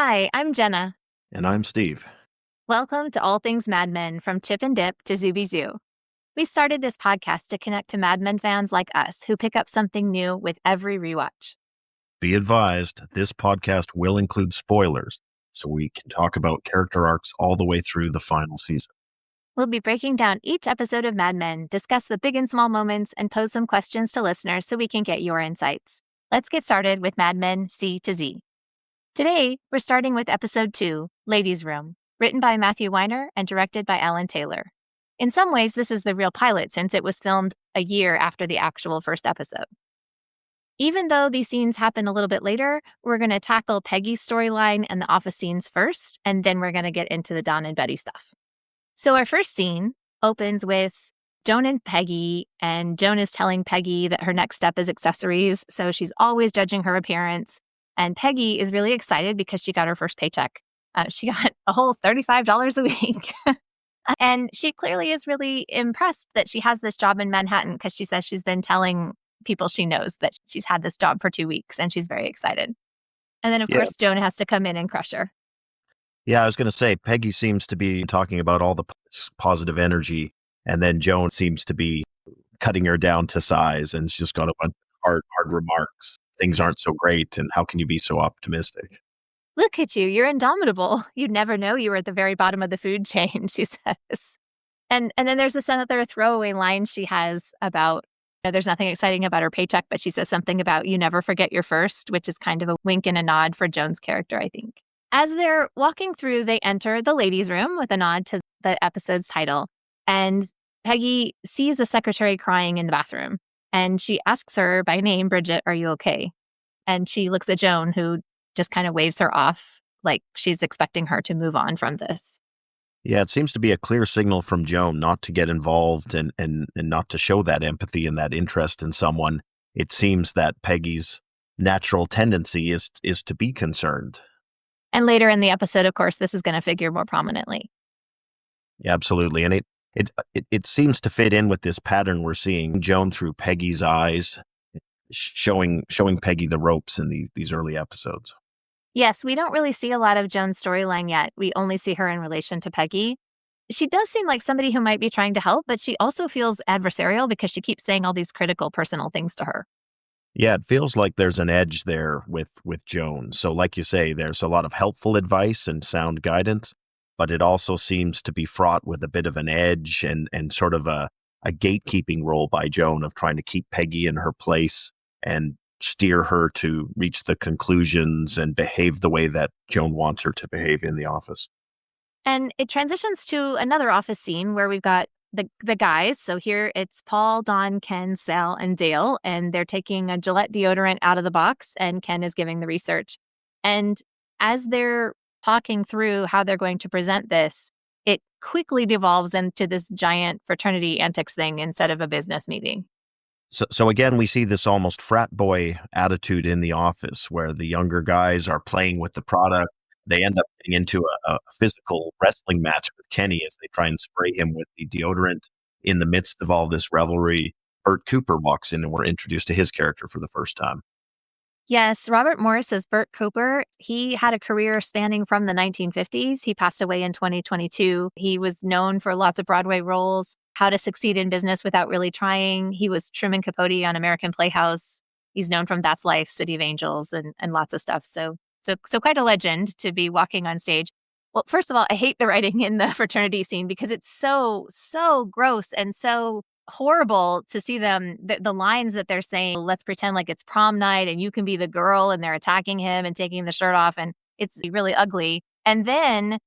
Hi, I'm Jenna. And I'm Steve. Welcome to All Things Mad Men, from Chip and Dip to Zooby Zoo. We started this podcast to connect to Mad Men fans like us who pick up something new with every rewatch. Be advised, this podcast will include spoilers, so we can talk about character arcs all the way through the final season. We'll be breaking down each episode of Mad Men, discuss the big and small moments, and pose some questions to listeners so we can get your insights. Let's get started with Mad Men C to Z. Today, we're starting with episode 2, Ladies' Room, written by Matthew Weiner and directed by Alan Taylor. In some ways, this is the real pilot since it was filmed a year after the actual first episode. Even though these scenes happen a little bit later, we're going to tackle Peggy's storyline and the office scenes first, and then we're going to get into the Don and Betty stuff. So our first scene opens with Joan and Peggy, and Joan is telling Peggy that her next step is accessories, so she's always judging her appearance. And Peggy is really excited because she got her first paycheck. She got a whole $35 a week. And she clearly is really impressed that she has this job in Manhattan because she says she's been telling people she knows that she's had this job for 2 weeks, and she's very excited. And then, of course, Joan has to come in and crush her. Yeah, I was going to say, Peggy seems to be talking about all the positive energy, and then Joan seems to be cutting her down to size, and she's just got a bunch of hard remarks. Things aren't so great, and how can you be so optimistic? Look at you, you're indomitable. You'd never know you were at the very bottom of the food chain, she says. And then there's another throwaway line she has about, there's nothing exciting about her paycheck, but she says something about you never forget your first, which is kind of a wink and a nod for Joan's character, I think. As they're walking through, they enter the ladies' room with a nod to the episode's title. And Peggy sees a secretary crying in the bathroom. And she asks her by name, Bridget, are you okay? And she looks at Joan, who just kind of waves her off, like she's expecting her to move on from this. Yeah, it seems to be a clear signal from Joan not to get involved and not to show that empathy and that interest in someone. It seems that Peggy's natural tendency is to be concerned. And later in the episode, of course, this is going to figure more prominently. Yeah, absolutely. And it seems to fit in with this pattern we're seeing, Joan through Peggy's eyes, showing Peggy the ropes in these early episodes. Yes, we don't really see a lot of Joan's storyline yet. We only see her in relation to Peggy. She does seem like somebody who might be trying to help, but she also feels adversarial because she keeps saying all these critical personal things to her. Yeah, it feels like there's an edge there with Joan. So like you say, there's a lot of helpful advice and sound guidance, but it also seems to be fraught with a bit of an edge and sort of a gatekeeping role by Joan of trying to keep Peggy in her place and steer her to reach the conclusions and behave the way that Joan wants her to behave in the office. And it transitions to another office scene where we've got the guys. So here it's Paul, Don, Ken, Sal, and Dale, and they're taking a Gillette deodorant out of the box, and Ken is giving the research. And as they're talking through how they're going to present this, it quickly devolves into this giant fraternity antics thing instead of a business meeting. So again, we see this almost frat boy attitude in the office where the younger guys are playing with the product. They end up getting into a physical wrestling match with Kenny as they try and spray him with the deodorant. In the midst of all this revelry, Bert Cooper walks in and we're introduced to his character for the first time. Yes, Robert Morris as Bert Cooper. He had a career spanning from the 1950s. He passed away in 2022. He was known for lots of Broadway roles, How to Succeed in Business Without Really Trying. He was Truman Capote on American Playhouse. He's known from That's Life, City of Angels, and lots of stuff. So quite a legend to be walking on stage. Well, first of all, I hate the writing in the fraternity scene because it's so gross and so horrible to see them, the lines that they're saying, let's pretend like it's prom night and you can be the girl, and they're attacking him and taking the shirt off, and it's really ugly. And then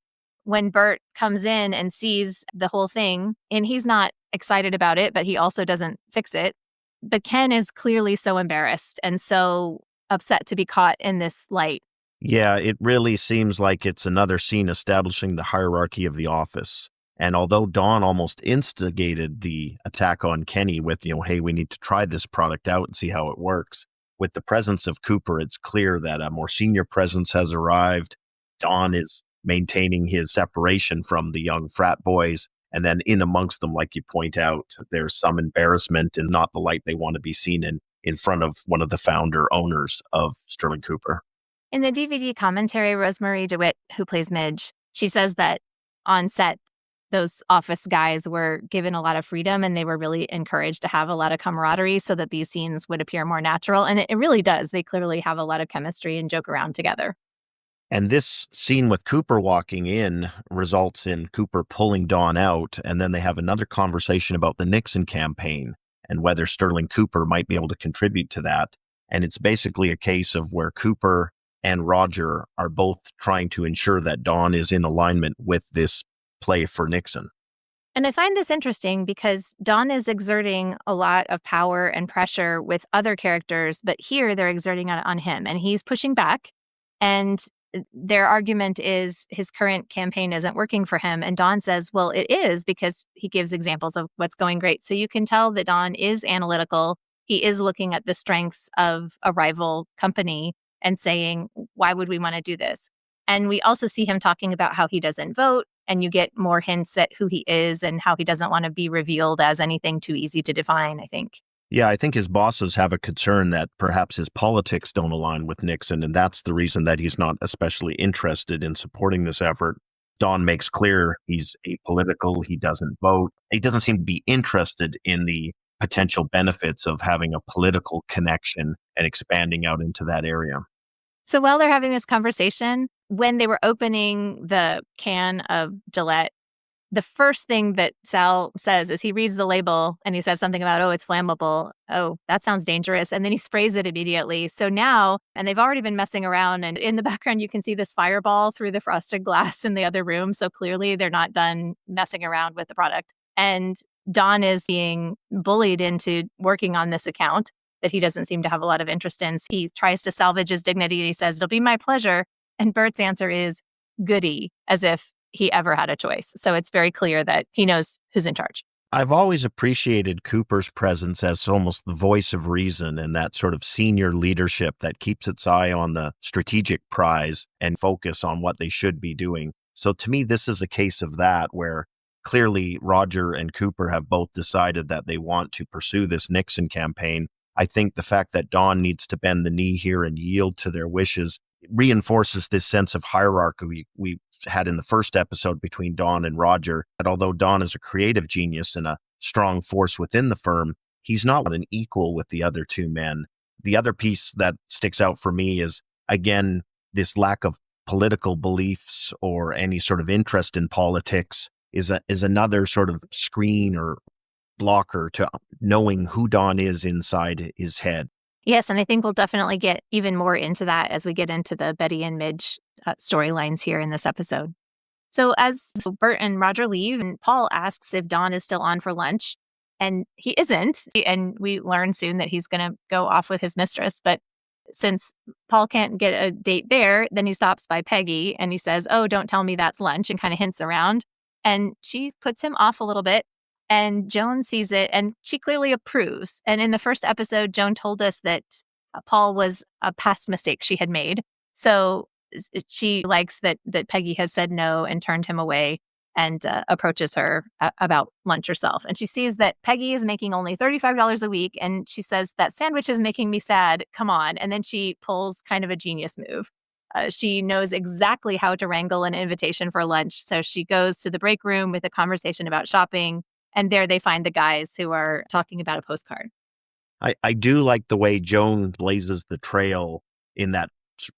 when Bert comes in and sees the whole thing, and he's not excited about it, but he also doesn't fix it. But Ken is clearly so embarrassed and so upset to be caught in this light. Yeah, it really seems like it's another scene establishing the hierarchy of the office. And although Dawn almost instigated the attack on Kenny with, hey, we need to try this product out and see how it works, with the presence of Cooper, it's clear that a more senior presence has arrived. Dawn is maintaining his separation from the young frat boys. And then in amongst them, like you point out, there's some embarrassment and not the light they want to be seen in front of one of the founder owners of Sterling Cooper. In the DVD commentary, Rosemary DeWitt, who plays Midge, she says that on set, those office guys were given a lot of freedom and they were really encouraged to have a lot of camaraderie so that these scenes would appear more natural. And it really does. They clearly have a lot of chemistry and joke around together. And this scene with Cooper walking in results in Cooper pulling Dawn out, and then they have another conversation about the Nixon campaign and whether Sterling Cooper might be able to contribute to that. And it's basically a case of where Cooper and Roger are both trying to ensure that Dawn is in alignment with this play for Nixon. And I find this interesting because Dawn is exerting a lot of power and pressure with other characters, but here they're exerting it on him and he's pushing back. And their argument is his current campaign isn't working for him. And Dawn says, well, it is, because he gives examples of what's going great. So you can tell that Dawn is analytical. He is looking at the strengths of a rival company and saying, why would we want to do this? And we also see him talking about how he doesn't vote. And you get more hints at who he is and how he doesn't want to be revealed as anything too easy to define, I think. Yeah, I think his bosses have a concern that perhaps his politics don't align with Nixon, and that's the reason that he's not especially interested in supporting this effort. Dawn makes clear he's apolitical, he doesn't vote. He doesn't seem to be interested in the potential benefits of having a political connection and expanding out into that area. So while they're having this conversation, when they were opening the can of Gillette, the first thing that Sal says is he reads the label and he says something about, oh, it's flammable. Oh, that sounds dangerous. And then he sprays it immediately. So now, and they've already been messing around. And in the background, you can see this fireball through the frosted glass in the other room. So clearly they're not done messing around with the product. And Don is being bullied into working on this account that he doesn't seem to have a lot of interest in. He tries to salvage his dignity. And he says, it'll be my pleasure. And Bert's answer is goody, as if he ever had a choice. So it's very clear that he knows who's in charge. I've always appreciated Cooper's presence as almost the voice of reason and that sort of senior leadership that keeps its eye on the strategic prize and focus on what they should be doing. So to me, this is a case of that where clearly Roger and Cooper have both decided that they want to pursue this Nixon campaign. I think the fact that Don needs to bend the knee here and yield to their wishes reinforces this sense of hierarchy we had in the first episode between Don and Roger, that although Don is a creative genius and a strong force within the firm, he's not an equal with the other two men. The other piece that sticks out for me is, again, this lack of political beliefs or any sort of interest in politics is another sort of screen or blocker to knowing who Don is inside his head. Yes, and I think we'll definitely get even more into that as we get into the Betty and Midge storylines here in this episode. So as Bert and Roger leave, and Paul asks if Don is still on for lunch, and he isn't. And we learn soon that he's going to go off with his mistress. But since Paul can't get a date there, then he stops by Peggy and he says, oh, don't tell me that's lunch, and kind of hints around. And she puts him off a little bit. And Joan sees it and she clearly approves. And in the first episode, Joan told us that Paul was a past mistake she had made. So she likes that Peggy has said no and turned him away and approaches her about lunch herself. And she sees that Peggy is making only $35 a week. And she says, that sandwich is making me sad. Come on. And then she pulls kind of a genius move. She knows exactly how to wrangle an invitation for lunch. So she goes to the break room with a conversation about shopping. And there they find the guys who are talking about a postcard. I do like the way Joan blazes the trail in that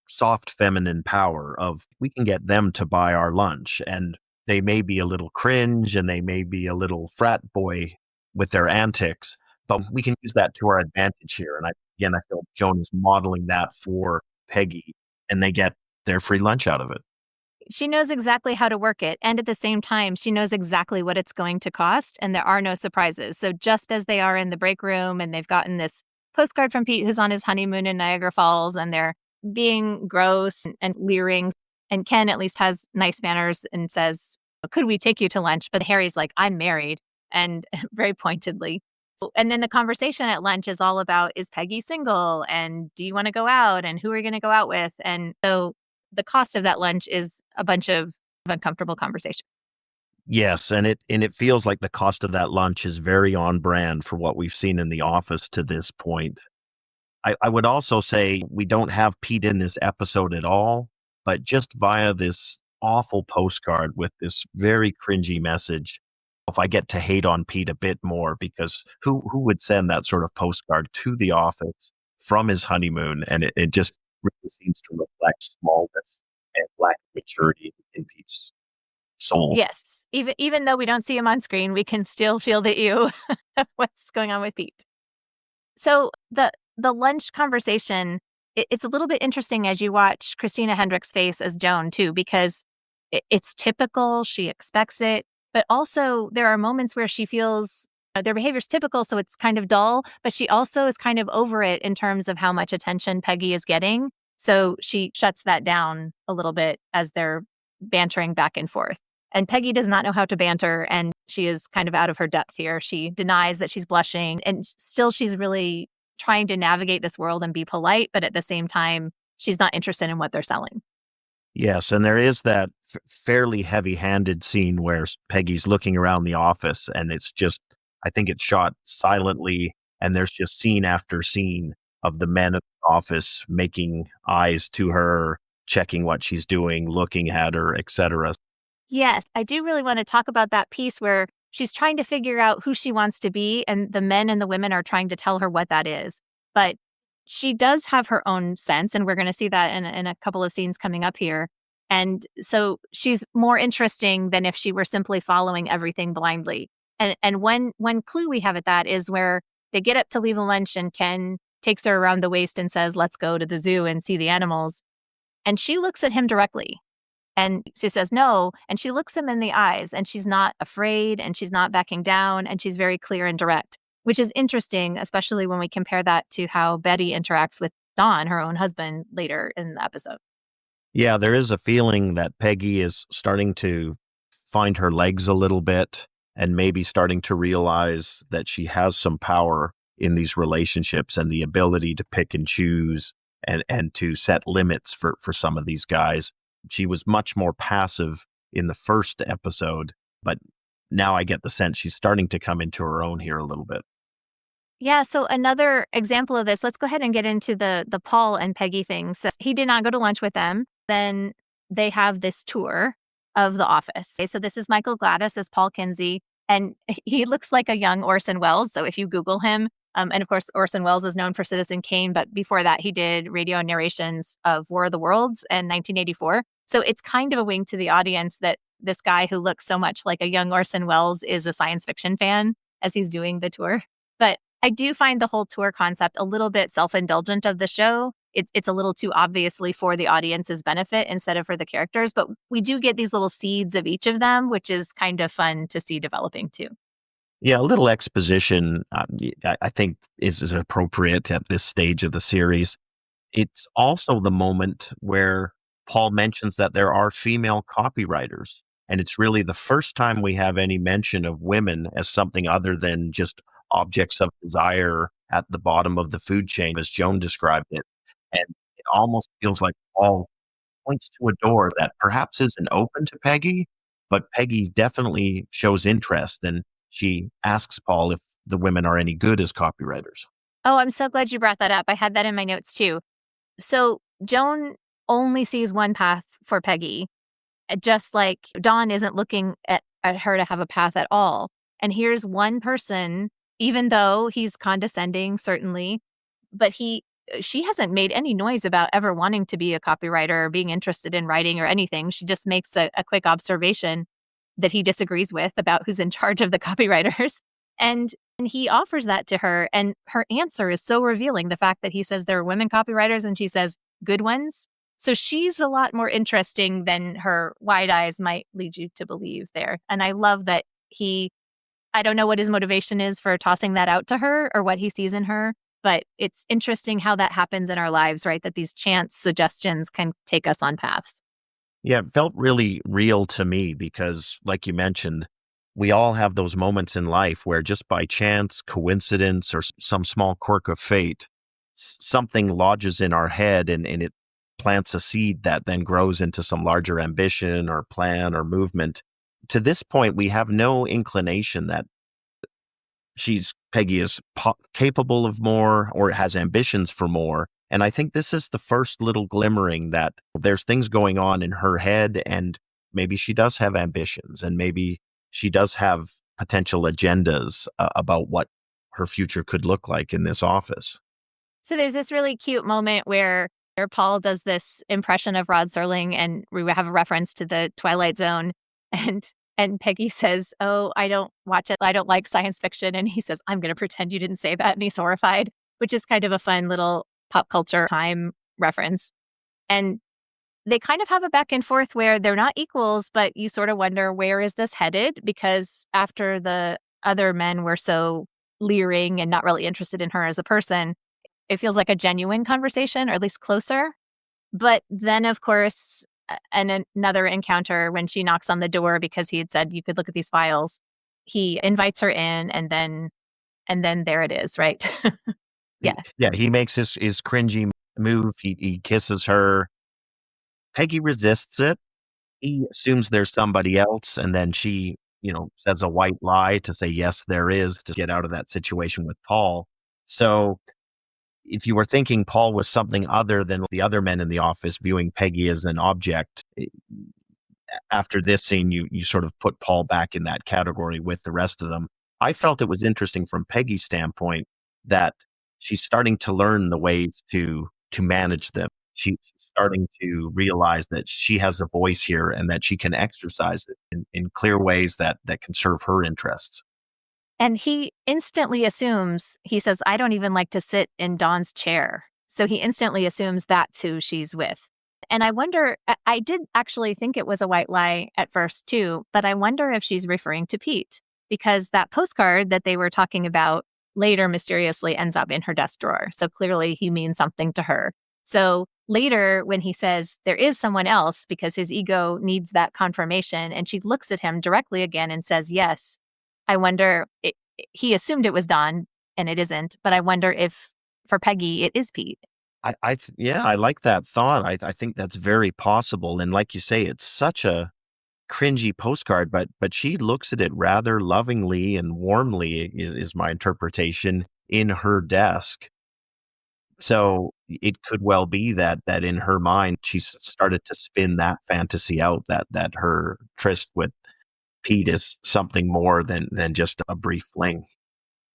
soft feminine power of, we can get them to buy our lunch. And they may be a little cringe and they may be a little frat boy with their antics, but we can use that to our advantage here. And I feel Joan is modeling that for Peggy, and they get their free lunch out of it. She knows exactly how to work it. And at the same time, she knows exactly what it's going to cost. And there are no surprises. So just as they are in the break room and they've gotten this postcard from Pete, who's on his honeymoon in Niagara Falls, and they're being gross and leering. And Ken at least has nice manners and says, could we take you to lunch? But Harry's like, I'm married. And very pointedly. And then the conversation at lunch is all about, is Peggy single? And do you want to go out? And who are you going to go out with? And so the cost of that lunch is a bunch of uncomfortable conversation. Yes, and it feels like the cost of that lunch is very on brand for what we've seen in The Office to this point. I would also say we don't have Pete in this episode at all, but just via this awful postcard with this very cringy message, if I get to hate on Pete a bit more, because who would send that sort of postcard to the office from his honeymoon? And it just really seems to reflect smallness and lack of maturity in Pete's soul. Yes. Even though we don't see him on screen, we can still feel the ew of what's going on with Pete. So the lunch conversation, it's a little bit interesting as you watch Christina Hendricks' face as Joan too, because it's typical. She expects it, but also there are moments where she feels their behavior's typical, so it's kind of dull. But she also is kind of over it in terms of how much attention Peggy is getting. So she shuts that down a little bit as they're bantering back and forth. And Peggy does not know how to banter, and she is kind of out of her depth here. She denies that she's blushing, and still she's really trying to navigate this world and be polite, but at the same time, she's not interested in what they're selling. Yes, and there is that fairly heavy-handed scene where Peggy's looking around the office, and it's just, I think it's shot silently, and there's just scene after scene of the men of the office making eyes to her, checking what she's doing, looking at her, etc. Yes, I do really want to talk about that piece where she's trying to figure out who she wants to be, and the men and the women are trying to tell her what that is. But she does have her own sense, and we're going to see that in a couple of scenes coming up here. And so she's more interesting than if she were simply following everything blindly. And one clue we have at that is where they get up to leave the lunch, and Ken takes her around the waist and says, "Let's go to the zoo and see the animals." And she looks at him directly. And she says no, and she looks him in the eyes, and she's not afraid, and she's not backing down, and she's very clear and direct, which is interesting, especially when we compare that to how Betty interacts with Don, her own husband, later in the episode. Yeah, there is a feeling that Peggy is starting to find her legs a little bit and maybe starting to realize that she has some power in these relationships and the ability to pick and choose and to set limits for some of these guys. She was much more passive in the first episode, but now I get the sense she's starting to come into her own here a little bit. Yeah, so another example of this, let's go ahead and get into the Paul and Peggy thing. So he did not go to lunch with them. Then they have this tour of the office. Okay, so this is Michael Gladys as Paul Kinsey, and he looks like a young Orson Welles. So if you Google him, and of course Orson Welles is known for Citizen Kane, but before that he did radio narrations of War of the Worlds in 1984. So it's kind of a wink to the audience that this guy who looks so much like a young Orson Welles is a science fiction fan as he's doing the tour. But I do find the whole tour concept a little bit self-indulgent of the show. It's a little too obviously for the audience's benefit instead of for the characters, but we do get these little seeds of each of them, which is kind of fun to see developing too. Yeah, a little exposition, I think, is appropriate at this stage of the series. It's also the moment where Paul mentions that there are female copywriters. And it's really the first time we have any mention of women as something other than just objects of desire at the bottom of the food chain, as Joan described it. And it almost feels like Paul points to a door that perhaps isn't open to Peggy, but Peggy definitely shows interest. And she asks Paul if the women are any good as copywriters. Oh, I'm so glad you brought that up. I had that in my notes too. So Joan only sees one path for Peggy, just like Don isn't looking at her to have a path at all. And here's one person, even though he's condescending, certainly, but she hasn't made any noise about ever wanting to be a copywriter or being interested in writing or anything. She just makes a quick observation that he disagrees with about who's in charge of the copywriters. And he offers that to her. And her answer is so revealing. The fact that he says there are women copywriters and she says good ones. So she's a lot more interesting than her wide eyes might lead you to believe there. And I love that I don't know what his motivation is for tossing that out to her or what he sees in her, but it's interesting how that happens in our lives, right? That these chance suggestions can take us on paths. Yeah, it felt really real to me because, like you mentioned, we all have those moments in life where just by chance, coincidence, or some small quirk of fate, something lodges in our head and it plants a seed that then grows into some larger ambition or plan or movement. To this point, we have no inclination that Peggy is capable of more or has ambitions for more. And I think this is the first little glimmering that there's things going on in her head, and maybe she does have ambitions, and maybe she does have potential agendas about what her future could look like in this office. So there's this really cute moment where Paul does this impression of Rod Serling, and we have a reference to the Twilight Zone, and and Peggy says, "Oh, I don't watch it. I don't like science fiction." And he says, "I'm going to pretend you didn't say that." And he's horrified, which is kind of a fun little pop culture time reference. And they kind of have a back and forth where they're not equals, but you sort of wonder, where is this headed? Because after the other men were so leering and not really interested in her as a person, it feels like a genuine conversation, or at least closer. But then, of course, another encounter when she knocks on the door because he had said you could look at these files. He invites her in, and then there it is, right? Yeah. Yeah, he makes his cringy move. He kisses her. Peggy resists it. He assumes there's somebody else, and then she, says a white lie to say, yes, there is, to get out of that situation with Paul. So if you were thinking Paul was something other than the other men in the office, viewing Peggy as an object, after this scene, you sort of put Paul back in that category with the rest of them. I felt it was interesting from Peggy's standpoint that she's starting to learn the ways to manage them. She's starting to realize that she has a voice here and that she can exercise it in clear ways that can serve her interests. And he instantly assumes, he says, "I don't even like to sit in Dawn's chair." So he instantly assumes that's who she's with. And I wonder, I did actually think it was a white lie at first too, but I wonder if she's referring to Pete, because that postcard that they were talking about later mysteriously ends up in her desk drawer. So clearly he means something to her. So later, when he says there is someone else because his ego needs that confirmation, and she looks at him directly again and says yes, I wonder, he assumed it was Don, and it isn't, but I wonder if for Peggy, it is Pete. Yeah, I like that thought. I think that's very possible. And like you say, it's such a cringy postcard, but she looks at it rather lovingly and warmly, is my interpretation, in her desk. So it could well be that in her mind, she's started to spin that fantasy out, that her tryst with Pete is something more than just a brief fling.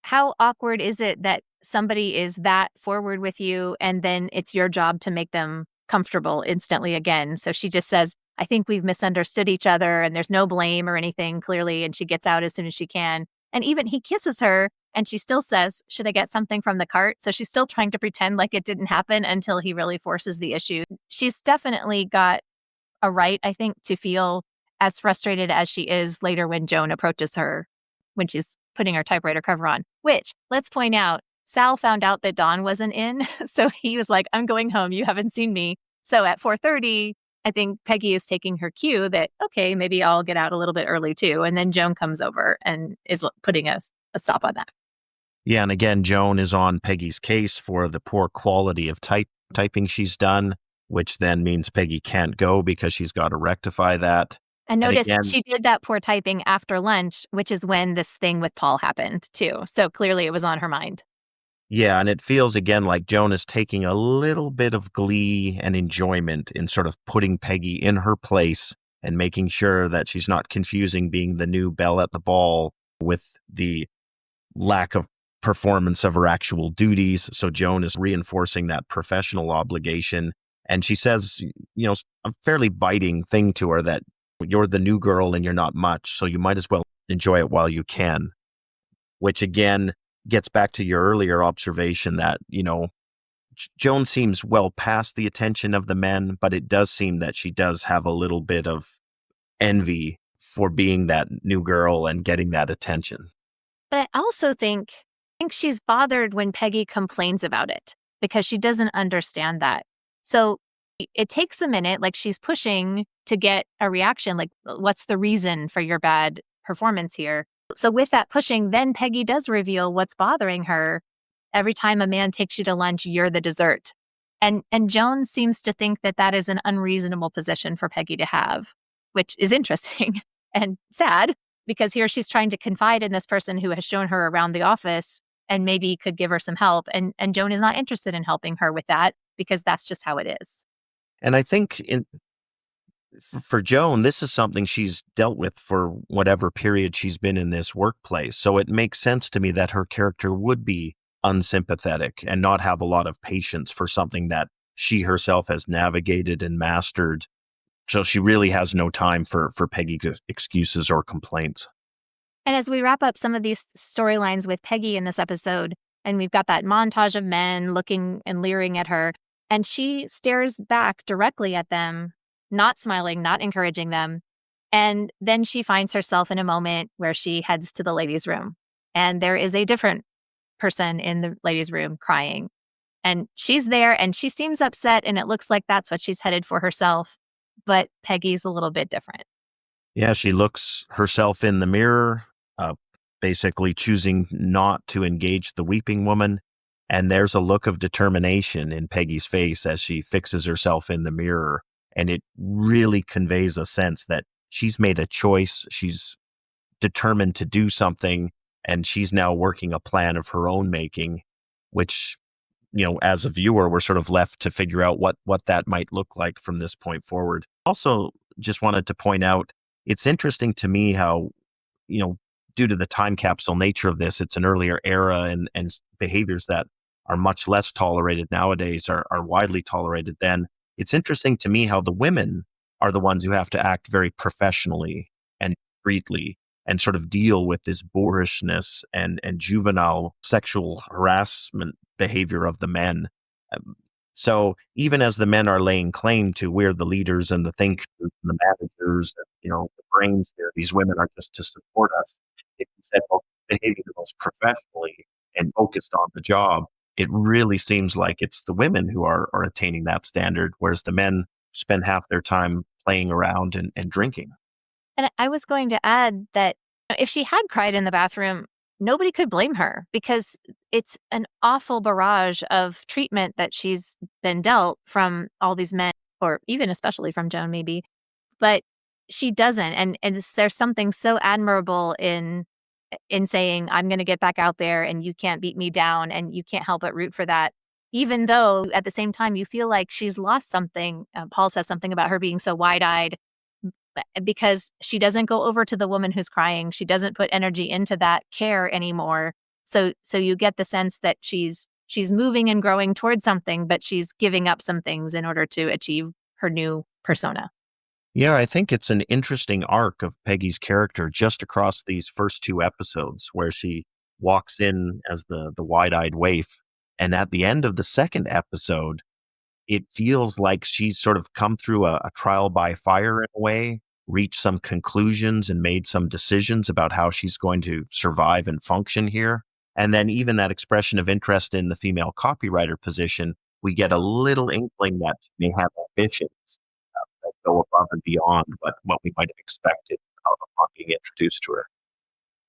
How awkward is it that somebody is that forward with you, and then it's your job to make them comfortable instantly again? So she just says, "I think we've misunderstood each other," and there's no blame or anything clearly, and she gets out as soon as she can. And even he kisses her, and she still says, "Should I get something from the cart?" So she's still trying to pretend like it didn't happen until he really forces the issue. She's definitely got a right, I think, to feel as frustrated as she is later when Joan approaches her when she's putting her typewriter cover on, which, let's point out, Sal found out that Dawn wasn't in. So he was like, "I'm going home. You haven't seen me." So at 4:30, I think Peggy is taking her cue that, okay, maybe I'll get out a little bit early too. And then Joan comes over and is putting a stop on that. Yeah, and again, Joan is on Peggy's case for the poor quality of typing she's done, which then means Peggy can't go because she's got to rectify that. And And notice again, she did that poor typing after lunch, which is when this thing with Paul happened too. So clearly it was on her mind. yeah, and it feels again like Joan is taking a little bit of glee and enjoyment in sort of putting Peggy in her place and making sure that she's not confusing being the new belle at the ball with the lack of performance of her actual duties. So Joan is reinforcing that professional obligation. And she says, a fairly biting thing to her, that you're the new girl and you're not much, so you might as well enjoy it while you can, which again gets back to your earlier observation that, Joan seems well past the attention of the men, but it does seem that she does have a little bit of envy for being that new girl and getting that attention. But I also think she's bothered when Peggy complains about it because she doesn't understand that. So it takes a minute, like she's pushing to get a reaction, like, "What's the reason for your bad performance here?" So with that pushing, then Peggy does reveal what's bothering her. "Every time a man takes you to lunch, you're the dessert." And Joan seems to think that that is an unreasonable position for Peggy to have, which is interesting and sad because here she's trying to confide in this person who has shown her around the office and maybe could give her some help. And Joan is not interested in helping her with that because that's just how it is. And I think for Joan, this is something she's dealt with for whatever period she's been in this workplace. So it makes sense to me that her character would be unsympathetic and not have a lot of patience for something that she herself has navigated and mastered. So she really has no time for Peggy's excuses or complaints. And as we wrap up some of these storylines with Peggy in this episode, and we've got that montage of men looking and leering at her, and she stares back directly at them, not smiling, not encouraging them. And then she finds herself in a moment where she heads to the ladies' room. And there is a different person in the ladies' room crying. And she's there and she seems upset, and it looks like that's what she's headed for herself. But Peggy's a little bit different. Yeah, she looks herself in the mirror, uh, basically choosing not to engage the weeping woman. And there's a look of determination in Peggy's face as she fixes herself in the mirror. And it really conveys a sense that she's made a choice. She's determined to do something, and she's now working a plan of her own making, which, as a viewer, we're sort of left to figure out what that might look like from this point forward. Also, just wanted to point out, it's interesting to me how, due to the time capsule nature of this, it's an earlier era, and behaviors that are much less tolerated nowadays are widely tolerated then. It's interesting to me how the women are the ones who have to act very professionally and discreetly and sort of deal with this boorishness and juvenile sexual harassment behavior of the men. So even as the men are laying claim to, we're the leaders and the thinkers and the managers, and, the brains here, these women are just to support us. If you said, well, behaving the most professionally and focused on the job, it really seems like it's the women who are attaining that standard, whereas the men spend half their time playing around and drinking. And I was going to add that if she had cried in the bathroom, nobody could blame her because it's an awful barrage of treatment that she's been dealt from all these men, or even especially from Joan, maybe. But she doesn't. And there's something so admirable in saying, I'm going to get back out there and you can't beat me down, and you can't help but root for that. Even though at the same time you feel like she's lost something. Paul says something about her being so wide-eyed because she doesn't go over to the woman who's crying. She doesn't put energy into that care anymore. So you get the sense that she's moving and growing towards something, but she's giving up some things in order to achieve her new persona. Yeah, I think it's an interesting arc of Peggy's character just across these first two episodes, where she walks in as the wide-eyed waif. And at the end of the second episode, it feels like she's sort of come through a trial by fire in a way, reached some conclusions and made some decisions about how she's going to survive and function here. And then even that expression of interest in the female copywriter position, we get a little inkling that she may have ambitions that go above and beyond what we might have expected upon being introduced to her.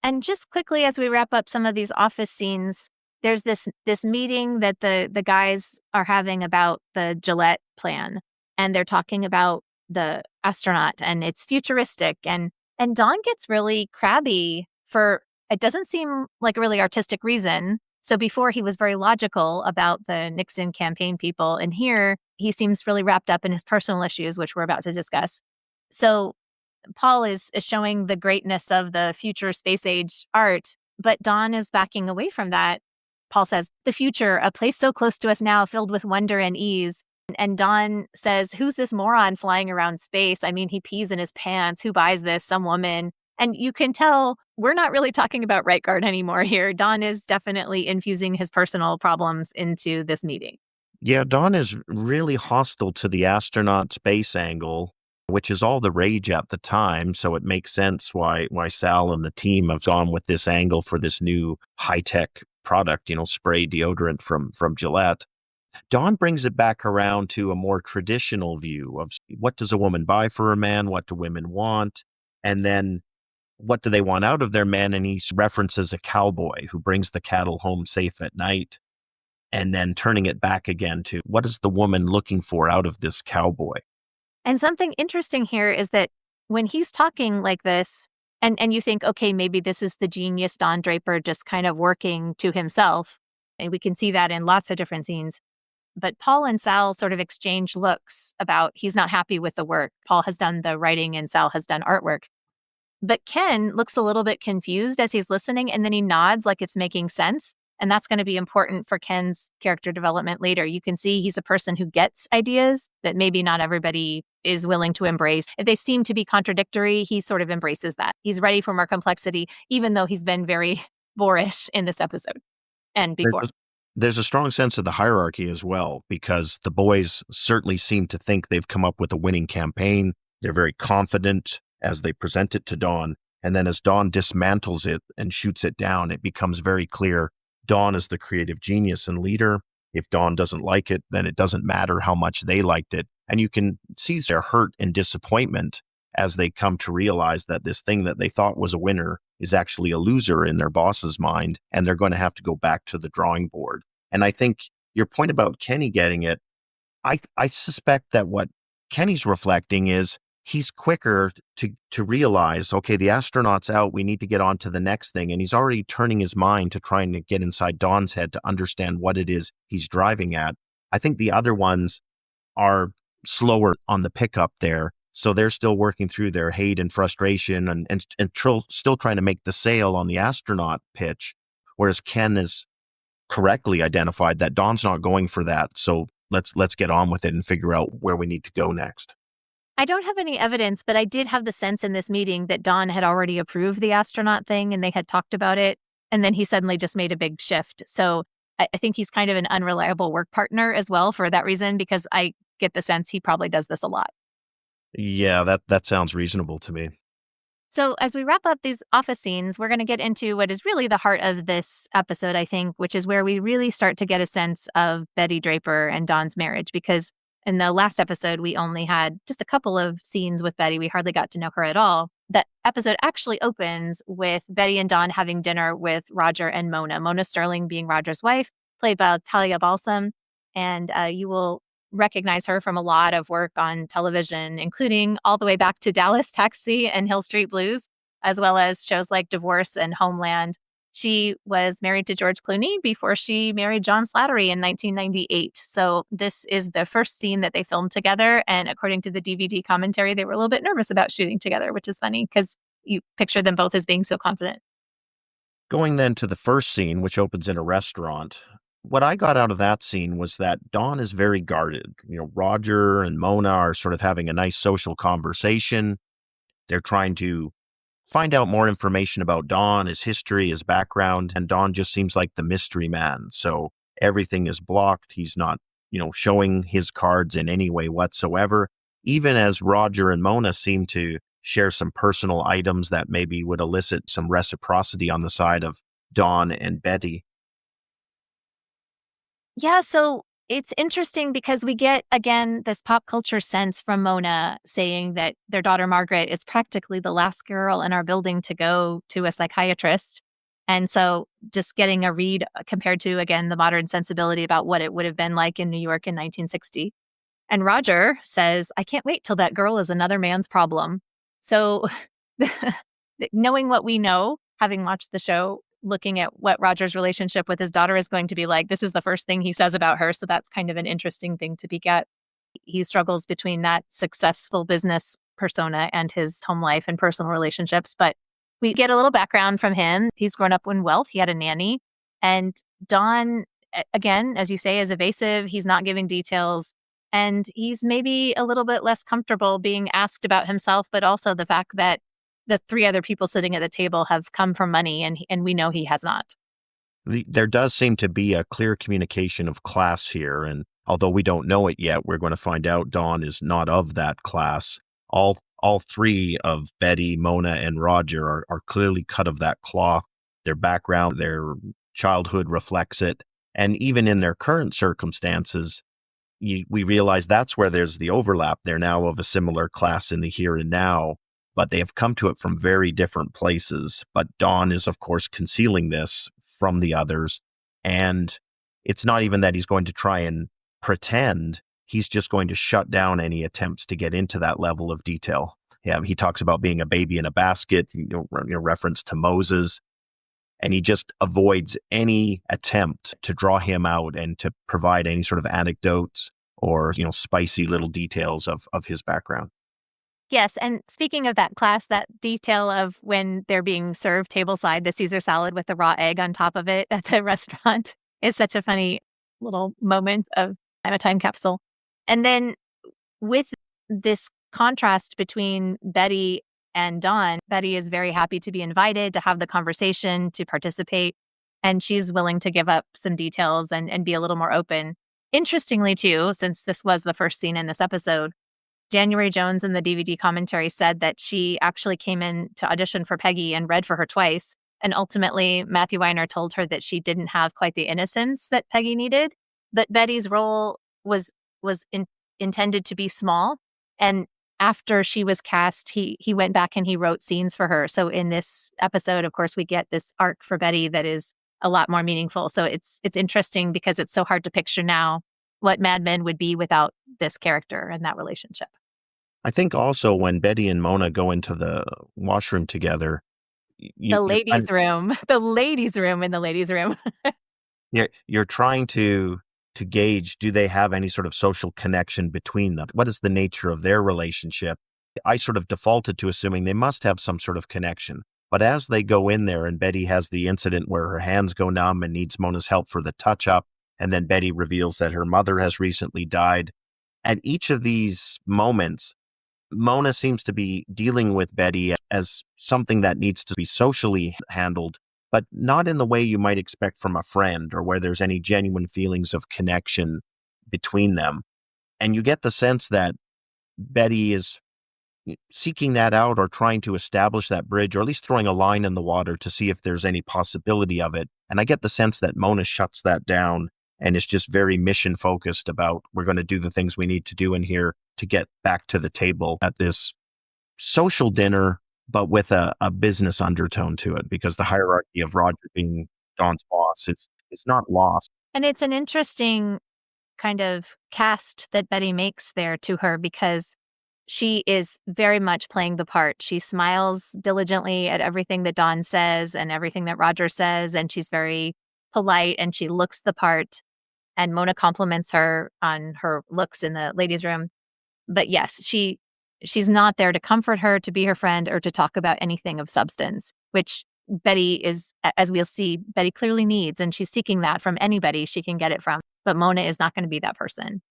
And just quickly, as we wrap up some of these office scenes, there's this meeting that the guys are having about the Gillette plan, and they're talking about the astronaut, and it's futuristic, and Don gets really crabby for it doesn't seem like a really artistic reason. So before he was very logical about the Nixon campaign people, and here he seems really wrapped up in his personal issues, which we're about to discuss. So Paul is showing the greatness of the future space age art, but Don is backing away from that. Paul says, the future, a place so close to us now, filled with wonder and ease. And Don says, who's this moron flying around space? I mean, he pees in his pants. Who buys this? Some woman. And you can tell we're not really talking about right guard anymore here. Don is definitely infusing his personal problems into this meeting. Yeah, Don is really hostile to the astronaut space angle, which is all the rage at the time. So it makes sense why Sal and the team have gone with this angle for this new high-tech product, spray deodorant from Gillette. Don brings it back around to a more traditional view of what does a woman buy for a man? What do women want? And then what do they want out of their men? And he references a cowboy who brings the cattle home safe at night, and then turning it back again to what is the woman looking for out of this cowboy? And something interesting here is that when he's talking like this, And you think, okay, maybe this is the genius Don Draper just kind of working to himself. And we can see that in lots of different scenes. But Paul and Sal sort of exchange looks about he's not happy with the work. Paul has done the writing and Sal has done artwork. But Ken looks a little bit confused as he's listening, and then he nods like it's making sense. And that's going to be important for Ken's character development later. You can see he's a person who gets ideas that maybe not everybody is willing to embrace. If they seem to be contradictory, he sort of embraces that. He's ready for more complexity, even though he's been very boorish in this episode and There's before. a, there's a strong sense of the hierarchy as well, because the boys certainly seem to think they've come up with a winning campaign. They're very confident as they present it to Dawn. And then as Dawn dismantles it and shoots it down, it becomes very clear Dawn is the creative genius and leader. If Dawn doesn't like it, then it doesn't matter how much they liked it. And you can see their hurt and disappointment as they come to realize that this thing that they thought was a winner is actually a loser in their boss's mind, and they're going to have to go back to the drawing board. And I think your point about Kenny getting it, I suspect that what Kenny's reflecting is he's quicker to realize, okay, the astronaut's out, we need to get on to the next thing. And he's already turning his mind to trying to get inside Dawn's head to understand what it is he's driving at. I think the other ones are slower on the pickup there. So they're still working through their hate and frustration and still trying to make the sale on the astronaut pitch. Whereas Ken is correctly identified that Dawn's not going for that. So let's get on with it and figure out where we need to go next. I don't have any evidence, but I did have the sense in this meeting that Don had already approved the astronaut thing and they had talked about it. And then he suddenly just made a big shift. So I think he's kind of an unreliable work partner as well for that reason, because I get the sense he probably does this a lot. Yeah, that sounds reasonable to me. So as we wrap up these office scenes, we're going to get into what is really the heart of this episode, I think, which is where we really start to get a sense of Betty Draper and Don's marriage. Because in the last episode, we only had just a couple of scenes with Betty. We hardly got to know her at all. That episode actually opens with Betty and Don having dinner with Roger and Mona. Mona Sterling being Roger's wife, played by Talia Balsam. And you will recognize her from a lot of work on television, including all the way back to Dallas Taxi and Hill Street Blues, as well as shows like Divorce and Homeland. She was married to George Clooney before she married John Slattery in 1998. So this is the first scene that they filmed together. And according to the DVD commentary, they were a little bit nervous about shooting together, which is funny because you picture them both as being so confident. Going then to the first scene, which opens in a restaurant. What I got out of that scene was that Dawn is very guarded. Roger and Mona are sort of having a nice social conversation. They're trying to find out more information about Don, his history, his background, and Don just seems like the mystery man. So everything is blocked. He's not, showing his cards in any way whatsoever. Even as Roger and Mona seem to share some personal items that maybe would elicit some reciprocity on the side of Don and Betty. Yeah, so it's interesting because we get, again, this pop culture sense from Mona saying that their daughter Margaret is practically the last girl in our building to go to a psychiatrist. And so just getting a read compared to, again, the modern sensibility about what it would have been like in New York in 1960. And Roger says, I can't wait till that girl is another man's problem. So knowing what we know, having watched the show, looking at what Roger's relationship with his daughter is going to be like, this is the first thing he says about her. So that's kind of an interesting thing to peek at. He struggles between that successful business persona and his home life and personal relationships. But we get a little background from him. He's grown up in wealth. He had a nanny. And Don, again, as you say, is evasive. He's not giving details. And he's maybe a little bit less comfortable being asked about himself, but also the fact that the three other people sitting at the table have come from money, and we know he has not. There does seem to be a clear communication of class here, and although we don't know it yet, we're going to find out Dawn is not of that class. All three of Betty, Mona, and Roger are clearly cut of that cloth. Their background, their childhood reflects it, and even in their current circumstances, we realize that's where there's the overlap. They're now of a similar class in the here and now, but they have come to it from very different places. But Don is, of course, concealing this from the others. And it's not even that he's going to try and pretend. He's just going to shut down any attempts to get into that level of detail. Yeah, he talks about being a baby in a basket, reference to Moses, and he just avoids any attempt to draw him out and to provide any sort of anecdotes or, spicy little details of his background. Yes, and speaking of that class, that detail of when they're being served tableside, the Caesar salad with the raw egg on top of it at the restaurant is such a funny little moment of I'm a time capsule. And then with this contrast between Betty and Dawn, Betty is very happy to be invited to have the conversation, to participate, and she's willing to give up some details and be a little more open. Interestingly, too, since this was the first scene in this episode, January Jones in the DVD commentary said that she actually came in to audition for Peggy and read for her twice. And ultimately, Matthew Weiner told her that she didn't have quite the innocence that Peggy needed. That Betty's role was intended to be small. And after she was cast, he went back and he wrote scenes for her. So in this episode, of course, we get this arc for Betty that is a lot more meaningful. So it's interesting because it's so hard to picture now what Mad Men would be without this character and that relationship. I think also when Betty and Mona go into the washroom together, you, The you're kind ladies' room, the ladies' room in the ladies' room. you're trying to gauge, do they have any sort of social connection between them? What is the nature of their relationship? I sort of defaulted to assuming they must have some sort of connection. But as they go in there and Betty has the incident where her hands go numb and needs Mona's help for the touch up, and then Betty reveals that her mother has recently died. At each of these moments, Mona seems to be dealing with Betty as something that needs to be socially handled, but not in the way you might expect from a friend or where there's any genuine feelings of connection between them. And you get the sense that Betty is seeking that out or trying to establish that bridge, or at least throwing a line in the water to see if there's any possibility of it. And I get the sense that Mona shuts that down and is just very mission focused about, we're going to do the things we need to do in here to get back to the table at this social dinner, but with a business undertone to it, because the hierarchy of Roger being Don's boss is not lost. And it's an interesting kind of cast that Betty makes there to her because she is very much playing the part. She smiles diligently at everything that Dawn says and everything that Roger says, and she's very polite and she looks the part. And Mona compliments her on her looks in the ladies' room. But yes, she's not there to comfort her, to be her friend, or to talk about anything of substance, which Betty is, as we'll see, Betty clearly needs, and she's seeking that from anybody she can get it from. But Mona is not going to be that person.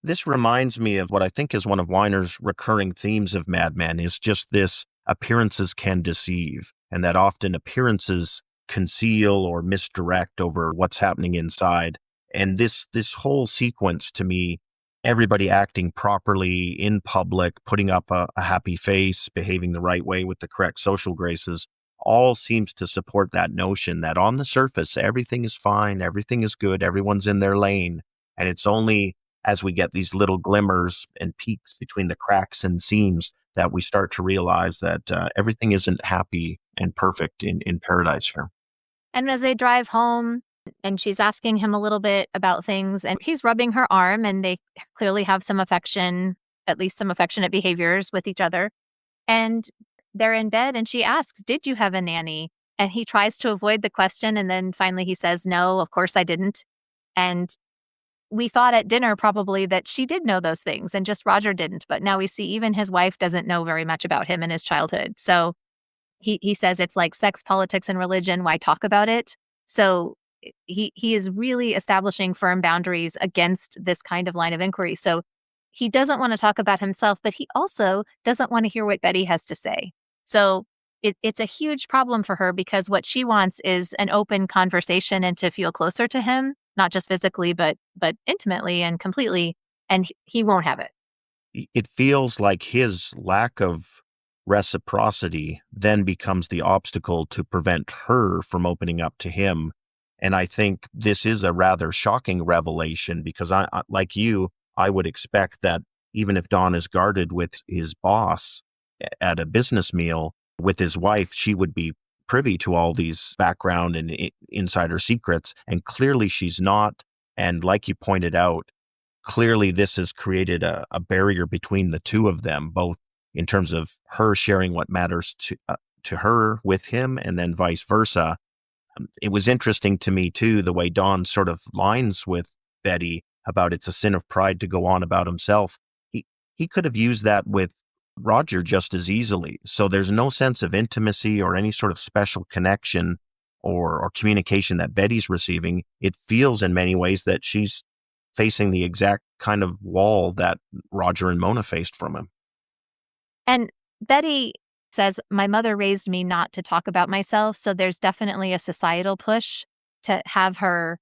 This reminds me of what I think is one of Weiner's recurring themes of Mad Men, is just this appearances can deceive, and that often appearances conceal or misdirect over what's happening inside. And this whole sequence, to me, everybody acting properly in public, putting up a happy face, behaving the right way with the correct social graces, all seems to support that notion that on the surface, everything is fine, everything is good, everyone's in their lane. And it's only as we get these little glimmers and peaks between the cracks and seams that we start to realize that everything isn't happy and perfect in paradise here. And as they drive home, and she's asking him a little bit about things, and he's rubbing her arm, and they clearly have some affection, at least some affectionate behaviors with each other. And they're in bed, and she asks, "Did you have a nanny?" And he tries to avoid the question, and then finally he says, "No, of course I didn't." And we thought at dinner probably that she did know those things, and just Roger didn't. But now we see even his wife doesn't know very much about him and his childhood. So he says it's like sex, politics, and religion. Why talk about it? So he is really establishing firm boundaries against this kind of line of inquiry. So he doesn't want to talk about himself, but he also doesn't want to hear what Betty has to say. So it's a huge problem for her because what she wants is an open conversation and to feel closer to him, not just physically, but intimately and completely. And he won't have it. It feels like his lack of reciprocity then becomes the obstacle to prevent her from opening up to him. And I think this is a rather shocking revelation because like you, I would expect that even if Don is guarded with his boss at a business meal with his wife, she would be privy to all these background and insider secrets. And clearly she's not. And like you pointed out, clearly this has created a barrier between the two of them, both in terms of her sharing what matters to her with him, and then vice versa. It was interesting to me too, the way Don sort of lines with Betty about it's a sin of pride to go on about himself. He could have used that with Roger just as easily. So there's no sense of intimacy or any sort of special connection or communication that Betty's receiving. It feels in many ways that she's facing the exact kind of wall that Roger and Mona faced from him. And Betty says, my mother raised me not to talk about myself. So there's definitely a societal push to have her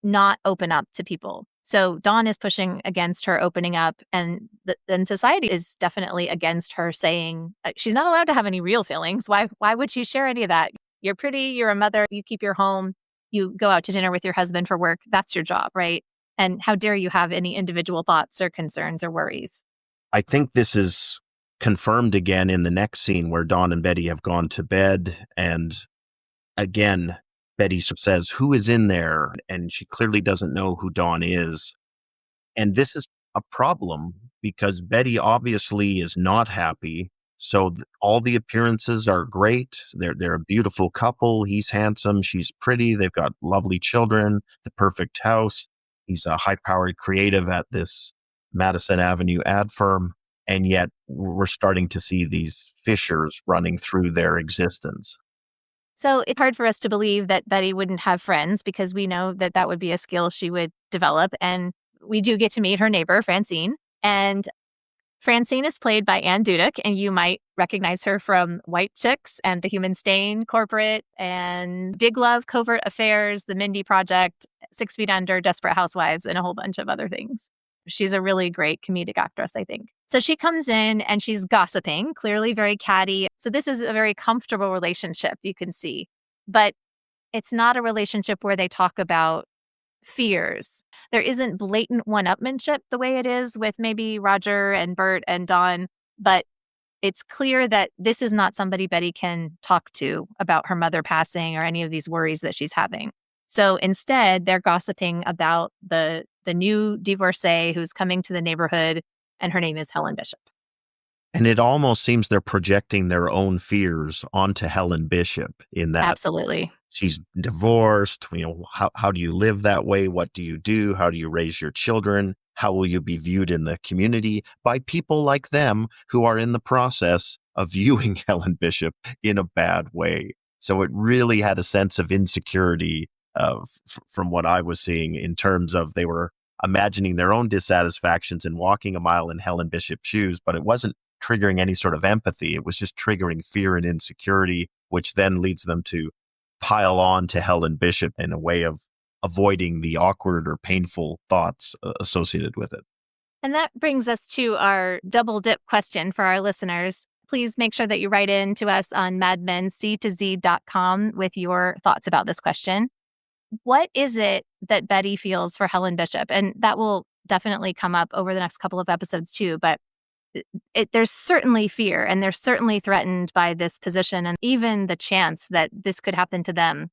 not open up to people. So Dawn is pushing against her opening up, and then society is definitely against her saying she's not allowed to have any real feelings. Why would she share any of that? You're pretty, you're a mother, you keep your home, you go out to dinner with your husband for work. That's your job, right? And how dare you have any individual thoughts or concerns or worries? I think this is confirmed again in the next scene where Dawn and Betty have gone to bed. And again, Betty says, "Who is in there?" And she clearly doesn't know who Dawn is. And this is a problem because Betty obviously is not happy. So all the appearances are great. They're a beautiful couple. He's handsome. She's pretty. They've got lovely children, the perfect house. He's a high-powered creative at this Madison Avenue ad firm. And yet we're starting to see these fissures running through their existence. So it's hard for us to believe that Betty wouldn't have friends because we know that that would be a skill she would develop. And we do get to meet her neighbor, Francine. And Francine is played by Ann Dudek, and you might recognize her from White Chicks and The Human Stain, Corporate, and Big Love, Covert Affairs, The Mindy Project, 6 Feet Under, Desperate Housewives, and a whole bunch of other things. She's a really great comedic actress, I think. So she comes in and she's gossiping, clearly very catty. So this is a very comfortable relationship, you can see. But it's not a relationship where they talk about fears. There isn't blatant one-upmanship the way it is with maybe Roger and Bert and Dawn, but it's clear that this is not somebody Betty can talk to about her mother passing or any of these worries that she's having. So instead, they're gossiping about the new divorcee who's coming to the neighborhood, and her name is Helen Bishop. And it almost seems they're projecting their own fears onto Helen Bishop in that Absolutely. she's divorced. How do you live that way? What do you do? How do you raise your children? How will you be viewed in the community by people like them who are in the process of viewing Helen Bishop in a bad way? So it really had a sense of insecurity from what I was seeing in terms of they were imagining their own dissatisfactions and walking a mile in Helen Bishop's shoes, but it wasn't triggering any sort of empathy. It was just triggering fear and insecurity, which then leads them to pile on to Helen Bishop in a way of avoiding the awkward or painful thoughts associated with it. And that brings us to our double dip question for our listeners. Please make sure that you write in to us on madmenc2z.com with your thoughts about this question. What is it that Betty feels for Helen Bishop? And that will definitely come up over the next couple of episodes too. But there's certainly fear, and they're certainly threatened by this position and even the chance that this could happen to them.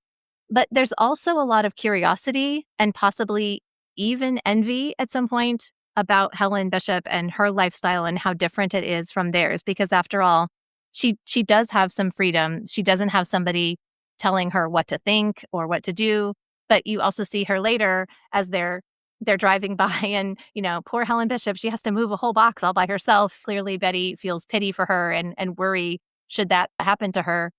But there's also a lot of curiosity and possibly even envy at some point about Helen Bishop and her lifestyle and how different it is from theirs. Because after all, she does have some freedom. She doesn't have somebody telling her what to think or what to do. But you also see her later as they're driving by and, poor Helen Bishop, she has to move a whole box all by herself. Clearly, Betty feels pity for her and worry should that happen to her.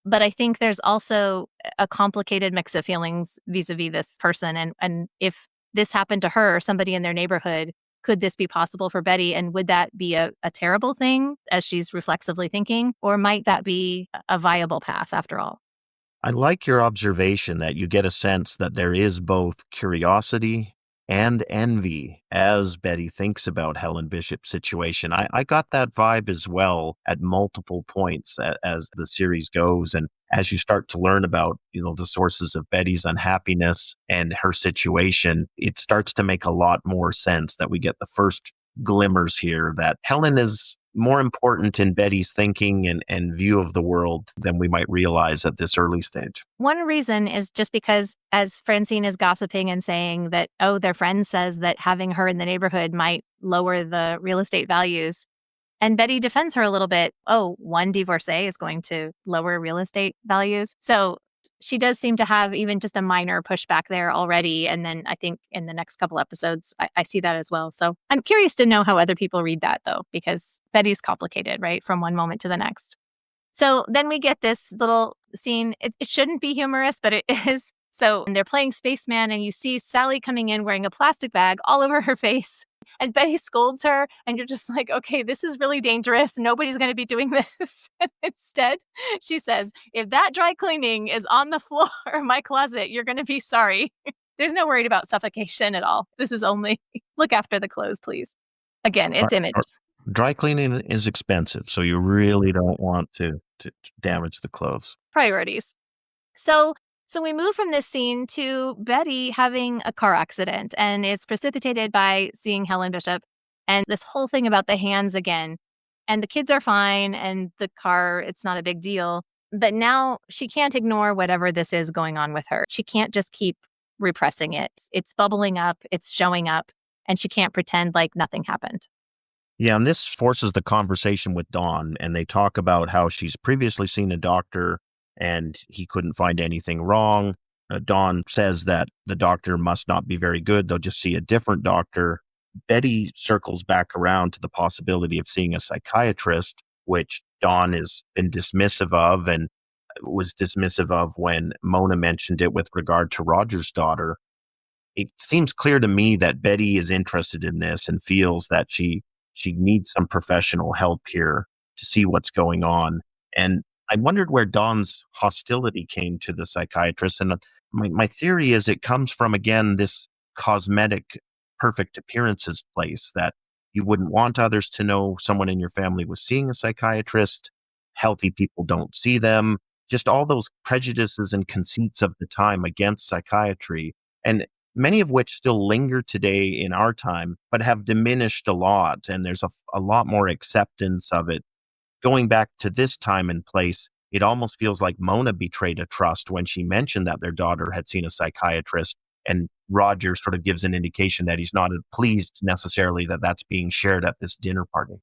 But I think there's also a complicated mix of feelings vis-a-vis this person. And if this happened to her or somebody in their neighborhood, could this be possible for Betty? And would that be a terrible thing as she's reflexively thinking? Or might that be a viable path after all? I like your observation that you get a sense that there is both curiosity and envy as Betty thinks about Helen Bishop's situation. I got that vibe as well at multiple points as the series goes. And as you start to learn about, the sources of Betty's unhappiness and her situation, it starts to make a lot more sense that we get the first glimmers here that Helen is more important in Betty's thinking and view of the world than we might realize at this early stage. One reason is just because as Francine is gossiping and saying that, their friend says that having her in the neighborhood might lower the real estate values. And Betty defends her a little bit. Oh, one divorcee is going to lower real estate values. So she does seem to have even just a minor pushback there already. And then I think in the next couple episodes, I see that as well. So I'm curious to know how other people read that, though, because Betty's complicated, right? From one moment to the next. So then we get this little scene. It shouldn't be humorous, but it is. So they're playing Spaceman, and you see Sally coming in wearing a plastic bag all over her face. And Betty scolds her, and you're just like, okay, this is really dangerous. Nobody's going to be doing this. And instead, she says, if that dry cleaning is on the floor of my closet, you're going to be sorry. There's no worried about suffocation at all. This is only look after the clothes, please. Again, it's image. Dry cleaning is expensive, so you really don't want to damage the clothes. Priorities. So we move from this scene to Betty having a car accident, and it's precipitated by seeing Helen Bishop and this whole thing about the hands again. And the kids are fine, and the car, it's not a big deal. But now she can't ignore whatever this is going on with her. She can't just keep repressing it. It's bubbling up, it's showing up, and she can't pretend like nothing happened. Yeah, and this forces the conversation with Dawn, and they talk about how she's previously seen a doctor and he couldn't find anything wrong. Dawn says that the doctor must not be very good. They'll just see a different doctor. Betty circles back around to the possibility of seeing a psychiatrist, which Dawn has been dismissive of and was dismissive of when Mona mentioned it with regard to Roger's daughter. It seems clear to me that Betty is interested in this and feels that she needs some professional help here to see what's going on. And I wondered where Dawn's hostility came to the psychiatrist. And my theory is it comes from, again, this cosmetic, perfect appearances place that you wouldn't want others to know someone in your family was seeing a psychiatrist. Healthy people don't see them. Just all those prejudices and conceits of the time against psychiatry. And many of which still linger today in our time, but have diminished a lot. And there's a lot more acceptance of it. Going back to this time and place, it almost feels like Mona betrayed a trust when she mentioned that their daughter had seen a psychiatrist. And Roger sort of gives an indication that he's not pleased necessarily that that's being shared at this dinner party.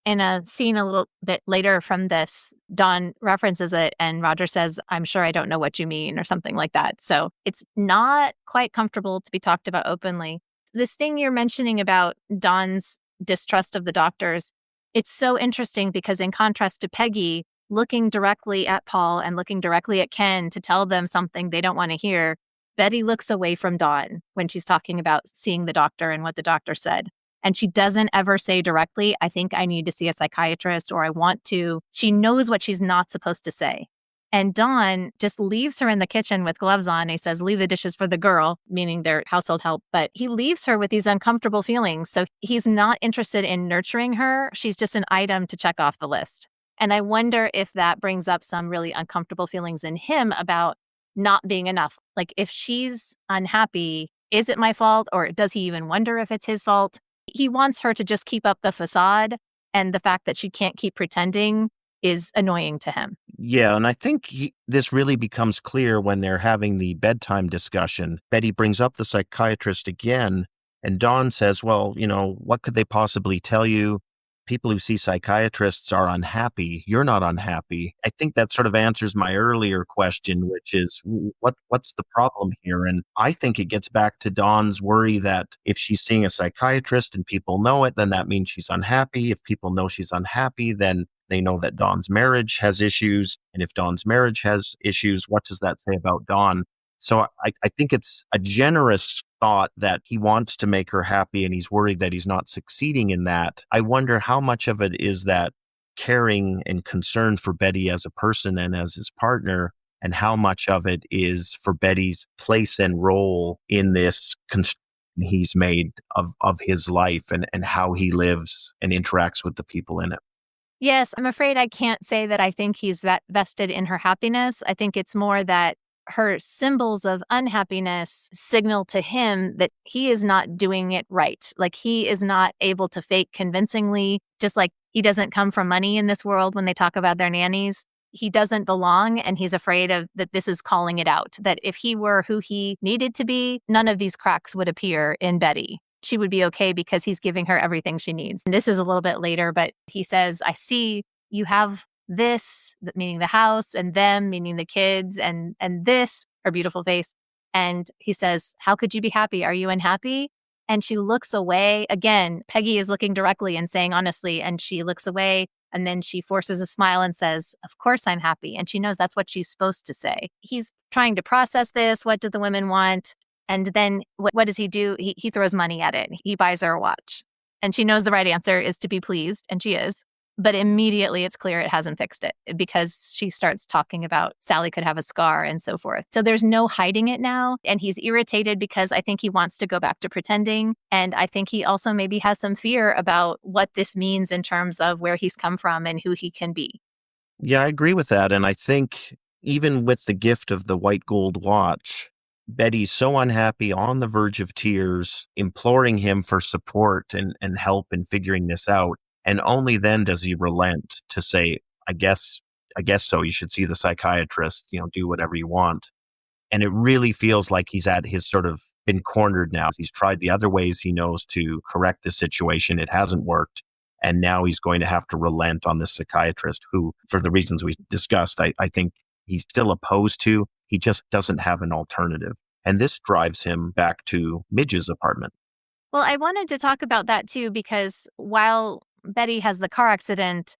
In a scene a little bit later from this, Dawn references it and Roger says, I'm sure I don't know what you mean, or something like that. So it's not quite comfortable to be talked about openly. This thing you're mentioning about Dawn's distrust of the doctors, it's so interesting because in contrast to Peggy looking directly at Paul and looking directly at Ken to tell them something they don't want to hear, Betty looks away from Dawn when she's talking about seeing the doctor and what the doctor said. And she doesn't ever say directly, I think I need to see a psychiatrist or I want to. She knows what she's not supposed to say. And Dawn just leaves her in the kitchen with gloves on. He says, leave the dishes for the girl, meaning their household help. But he leaves her with these uncomfortable feelings. So he's not interested in nurturing her. She's just an item to check off the list. And I wonder if that brings up some really uncomfortable feelings in him about not being enough. Like if she's unhappy, is it my fault? Or does he even wonder if it's his fault? He wants her to just keep up the facade, and the fact that she can't keep pretending is annoying to him. Yeah, and I think this really becomes clear when they're having the bedtime discussion. Betty brings up the psychiatrist again, and Dawn says, well, what could they possibly tell you? People who see psychiatrists are unhappy. You're not unhappy. I think that sort of answers my earlier question, which is what's the problem here? And I think it gets back to Dawn's worry that if she's seeing a psychiatrist and people know it, then that means she's unhappy. If people know she's unhappy, then they know that Dawn's marriage has issues. And if Dawn's marriage has issues, what does that say about Dawn? So I think it's a generous thought that he wants to make her happy and he's worried that he's not succeeding in that. I wonder how much of it is that caring and concern for Betty as a person and as his partner, and how much of it is for Betty's place and role in this construction he's made of his life and how he lives and interacts with the people in it. Yes, I'm afraid I can't say that I think he's that vested in her happiness. I think it's more that her symbols of unhappiness signal to him that he is not doing it right. Like he is not able to fake convincingly, just like he doesn't come from money in this world when they talk about their nannies. He doesn't belong, and he's afraid of that this is calling it out, that if he were who he needed to be, none of these cracks would appear in Betty. she would be okay because he's giving her everything she needs. And this is a little bit later, but he says, I see you have this, meaning the house, and them, meaning the kids, and this, her beautiful face. And he says, how could you be happy? Are you unhappy? And she looks away. Again, Peggy is looking directly and saying honestly, and she looks away. And then she forces a smile and says, of course I'm happy. And she knows that's what she's supposed to say. He's trying to process this. What do the women want? And then what does he do? He throws money at it. He buys her a watch. And she knows the right answer is to be pleased, and she is. But immediately it's clear it hasn't fixed it because she starts talking about Sally could have a scar and so forth. So there's no hiding it now. And he's irritated because I think he wants to go back to pretending. And I think he also maybe has some fear about what this means in terms of where he's come from and who he can be. Yeah, I agree with that. And I think even with the gift of the white gold watch, Betty's so unhappy, on the verge of tears, imploring him for support and help in figuring this out. And only then does he relent to say, I guess so. You should see the psychiatrist, do whatever you want. And it really feels like he's at his sort of been cornered now. He's tried the other ways he knows to correct the situation. It hasn't worked. And now he's going to have to relent on this psychiatrist who, for the reasons we discussed, I think he's still opposed to. He just doesn't have an alternative. And this drives him back to Midge's apartment. Well, I wanted to talk about that too, because while Betty has the car accident,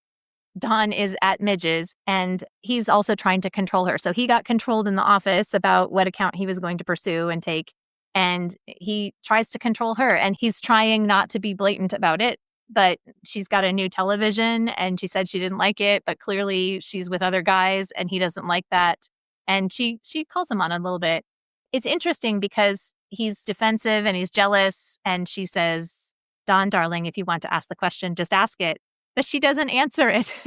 Don is at Midge's and he's also trying to control her. So he got controlled in the office about what account he was going to pursue and take. And he tries to control her and he's trying not to be blatant about it. But she's got a new television and she said she didn't like it, but clearly she's with other guys and he doesn't like that. And she calls him on it a little bit. It's interesting because he's defensive and he's jealous. And she says, Don, darling, if you want to ask the question, just ask it. But she doesn't answer it.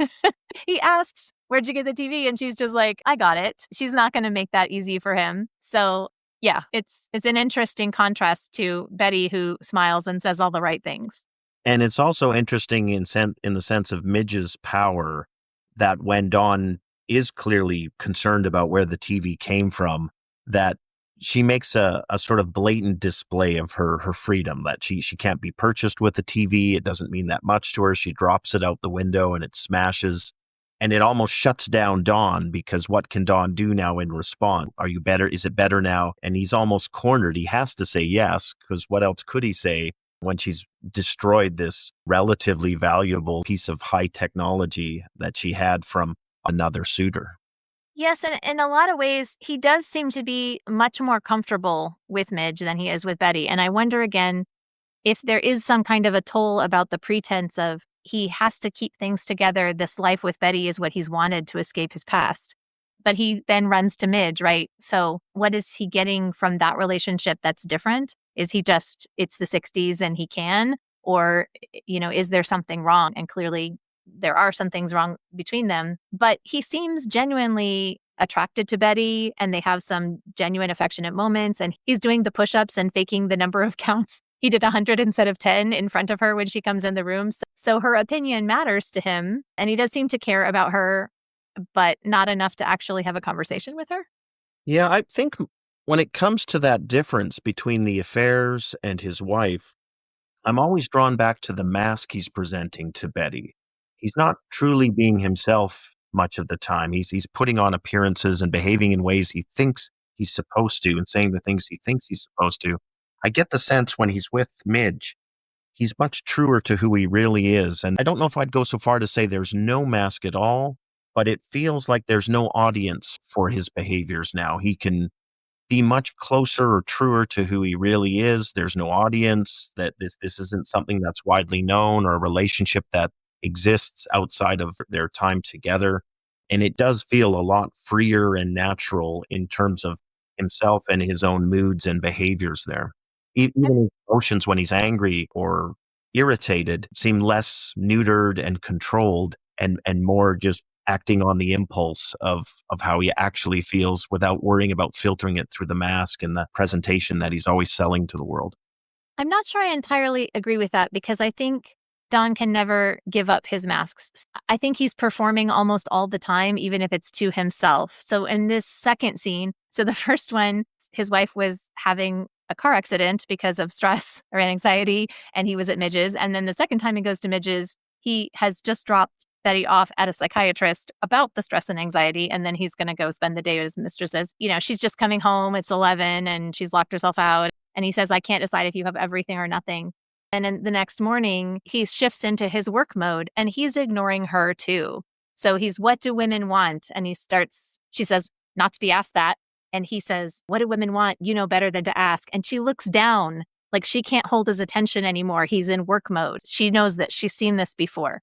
He asks, where'd you get the TV? And she's just like, I got it. She's not going to make that easy for him. So yeah, it's an interesting contrast to Betty, who smiles and says all the right things. And it's also interesting in the sense of Midge's power, that when Dawn is clearly concerned about where the TV came from, that she makes a sort of blatant display of her freedom, that she can't be purchased with the TV. It doesn't mean that much to her. She drops it out the window and it smashes. And it almost shuts down Dawn, because what can Dawn do now in response? Are you better? Is it better now? And he's almost cornered. He has to say yes, because what else could he say when she's destroyed this relatively valuable piece of high technology that she had from another suitor? Yes, and in a lot of ways, he does seem to be much more comfortable with Midge than he is with Betty. And I wonder again if there is some kind of a toll about the pretense of he has to keep things together. This life with Betty is what he's wanted to escape his past. But he then runs to Midge, right? So what is he getting from that relationship that's different? Is he just, it's the 60s and he can? Or, is there something wrong? And clearly there are some things wrong between them. But he seems genuinely attracted to Betty and they have some genuine affectionate moments. And he's doing the push-ups and faking the number of counts. He did 100 instead of 10 in front of her when she comes in the room. So her opinion matters to him. And he does seem to care about her, but not enough to actually have a conversation with her. Yeah, I think when it comes to that difference between the affairs and his wife, I'm always drawn back to the mask he's presenting to Betty. He's not truly being himself much of the time. He's putting on appearances and behaving in ways he thinks he's supposed to and saying the things he thinks he's supposed to. I get the sense when he's with Midge, he's much truer to who he really is. And I don't know if I'd go so far to say there's no mask at all, but it feels like there's no audience for his behaviors now. He can be much closer or truer to who he really is. There's no audience, that this isn't something that's widely known or a relationship that exists outside of their time together. And it does feel a lot freer and natural in terms of himself and his own moods and behaviors there. Even his emotions when he's angry or irritated seem less neutered and controlled, and more just acting on the impulse of how he actually feels without worrying about filtering it through the mask and the presentation that he's always selling to the world. I'm not sure I entirely agree with that because I think Don can never give up his masks. I think he's performing almost all the time, even if it's to himself. So in this second scene, so the first one, his wife was having a car accident because of stress or anxiety, and he was at Midge's. And then the second time he goes to Midge's, he has just dropped Betty off at a psychiatrist about the stress and anxiety, and then he's going to go spend the day with his mistresses. She's just coming home. It's 11, and she's locked herself out. And he says, I can't decide if you have everything or nothing. And then the next morning, he shifts into his work mode, and he's ignoring her too. So he's, what do women want? And she says, not to be asked that. And he says, what do women want? You know better than to ask. And she looks down like she can't hold his attention anymore. He's in work mode. She knows that she's seen this before.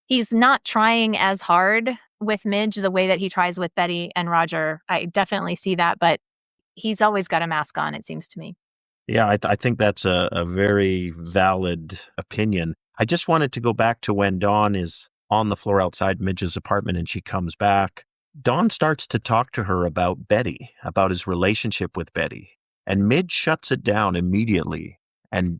He's not trying as hard with Midge the way that he tries with Betty and Roger. I definitely see that, but he's always got a mask on, it seems to me. Yeah, I think that's a very valid opinion. I just wanted to go back to when Dawn is on the floor outside Midge's apartment and she comes back. Dawn starts to talk to her about Betty, about his relationship with Betty. And Midge shuts it down immediately and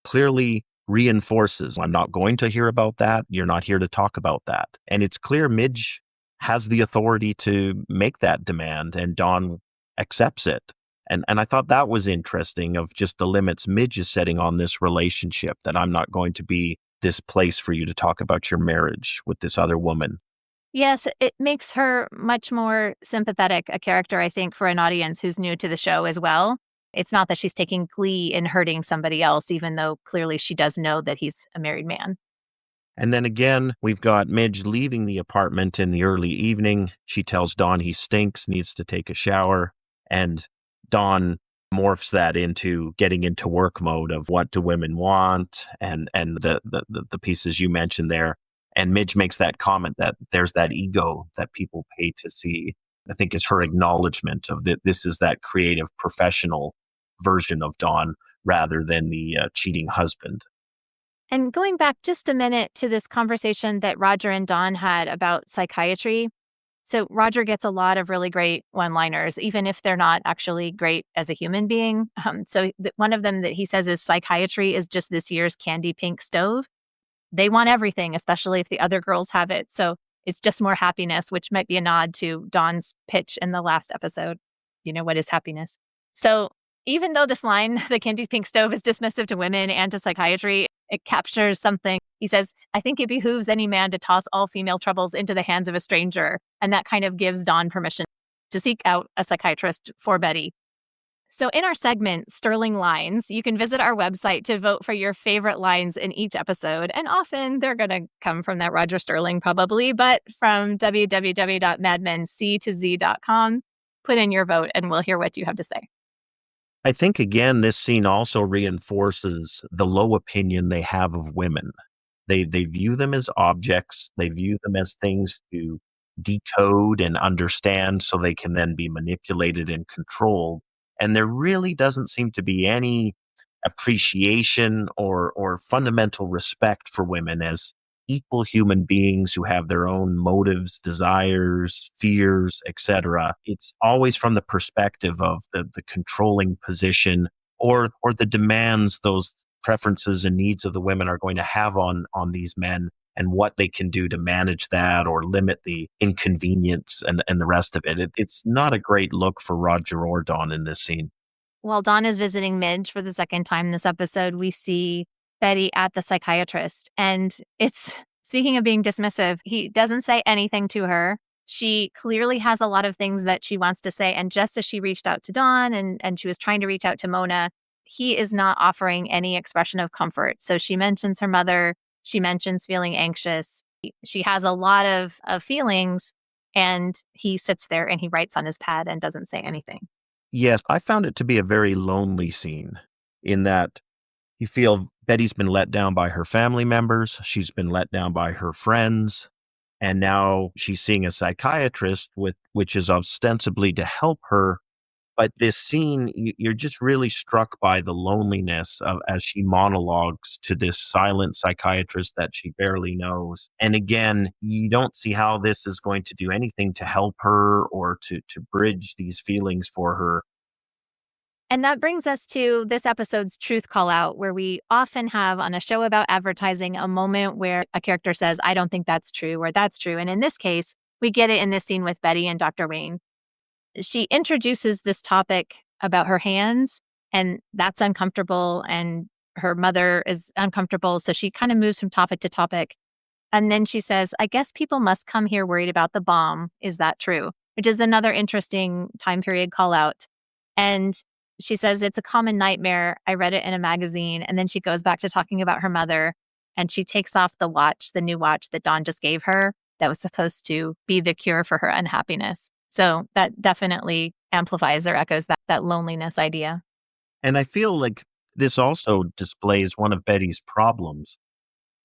clearly reinforces, I'm not going to hear about that. You're not here to talk about that. And it's clear Midge has the authority to make that demand, and Dawn accepts it. And I thought that was interesting, of just the limits Midge is setting on this relationship, that I'm not going to be this place for you to talk about your marriage with this other woman. Yes, it makes her much more sympathetic a character, I think, for an audience who's new to the show as well. It's not that she's taking glee in hurting somebody else, even though clearly she does know that he's a married man. And then again, we've got Midge leaving the apartment in the early evening. She tells Dawn he stinks, needs to take a shower. And Dawn morphs that into getting into work mode of what do women want, and the pieces you mentioned there. And Midge makes that comment that there's that ego that people pay to see. I think is her acknowledgement of that this is that creative professional version of Dawn rather than the cheating husband. And going back just a minute to this conversation that Roger and Dawn had about psychiatry. So Roger gets a lot of really great one-liners, even if they're not actually great as a human being. One of them that he says is, psychiatry is just this year's candy pink stove. They want everything, especially if the other girls have it. So it's just more happiness, which might be a nod to Dawn's pitch in the last episode. What is happiness? So even though this line, the candy pink stove, is dismissive to women and to psychiatry, it captures something. He says, I think it behooves any man to toss all female troubles into the hands of a stranger. And that kind of gives Dawn permission to seek out a psychiatrist for Betty. So in our segment, Sterling Lines, you can visit our website to vote for your favorite lines in each episode. And often they're going to come from that Roger Sterling, probably, but from www.madmenctozee.com. Put in your vote and we'll hear what you have to say. I think, again, this scene also reinforces the low opinion they have of women. They view them as objects. They view them as things to decode and understand so they can then be manipulated and controlled. And there really doesn't seem to be any appreciation or fundamental respect for women as equal human beings who have their own motives, desires, fears, etc. It's always from the perspective of the controlling position or the demands those preferences and needs of the women are going to have on these men, and what they can do to manage that or limit the inconvenience and the rest of it. It's not a great look for Roger or Dawn in this scene. While Dawn is visiting Midge for the second time this episode, we see Betty at the psychiatrist. And it's, speaking of being dismissive, he doesn't say anything to her. She clearly has a lot of things that she wants to say. And just as she reached out to Dawn and she was trying to reach out to Mona, he is not offering any expression of comfort. So she mentions her mother. She mentions feeling anxious. She has a lot of feelings, and he sits there and he writes on his pad and doesn't say anything. Yes, I found it to be a very lonely scene in that you feel Betty's been let down by her family members. She's been let down by her friends. And now she's seeing a psychiatrist which is ostensibly to help her. But this scene, you're just really struck by the loneliness of as she monologues to this silent psychiatrist that she barely knows. And again, you don't see how this is going to do anything to help her or to bridge these feelings for her. And that brings us to this episode's truth call out, where we often have on a show about advertising a moment where a character says, I don't think that's true, or that's true. And in this case, we get it in this scene with Betty and Dr. Wayne. She introduces this topic about her hands, And that's uncomfortable. And her mother is uncomfortable. So she kind of moves from topic to topic. And then she says, I guess people must come here worried about the bomb. Is that true? Which is another interesting time period call out. And she says, it's a common nightmare. I read it in a magazine. And then she goes back to talking about her mother and she takes off the watch, the new watch that Dawn just gave her that was supposed to be the cure for her unhappiness. So that definitely amplifies or echoes that loneliness idea. And I feel like this also displays one of Betty's problems.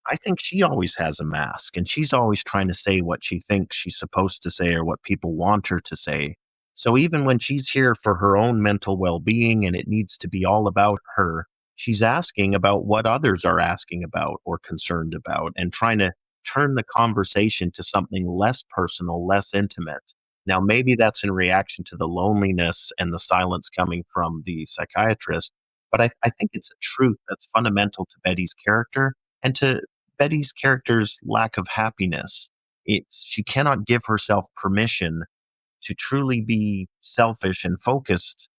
I think she always has a mask and she's always trying to say what she thinks she's supposed to say or what people want her to say. So even when she's here for her own mental well being and it needs to be all about her, she's asking about what others are asking about or concerned about and trying to turn the conversation to something less personal, less intimate. Now, maybe that's in reaction to the loneliness and the silence coming from the psychiatrist, but I think it's a truth that's fundamental to Betty's character and to Betty's character's lack of happiness. It's she cannot give herself permission to truly be selfish and focused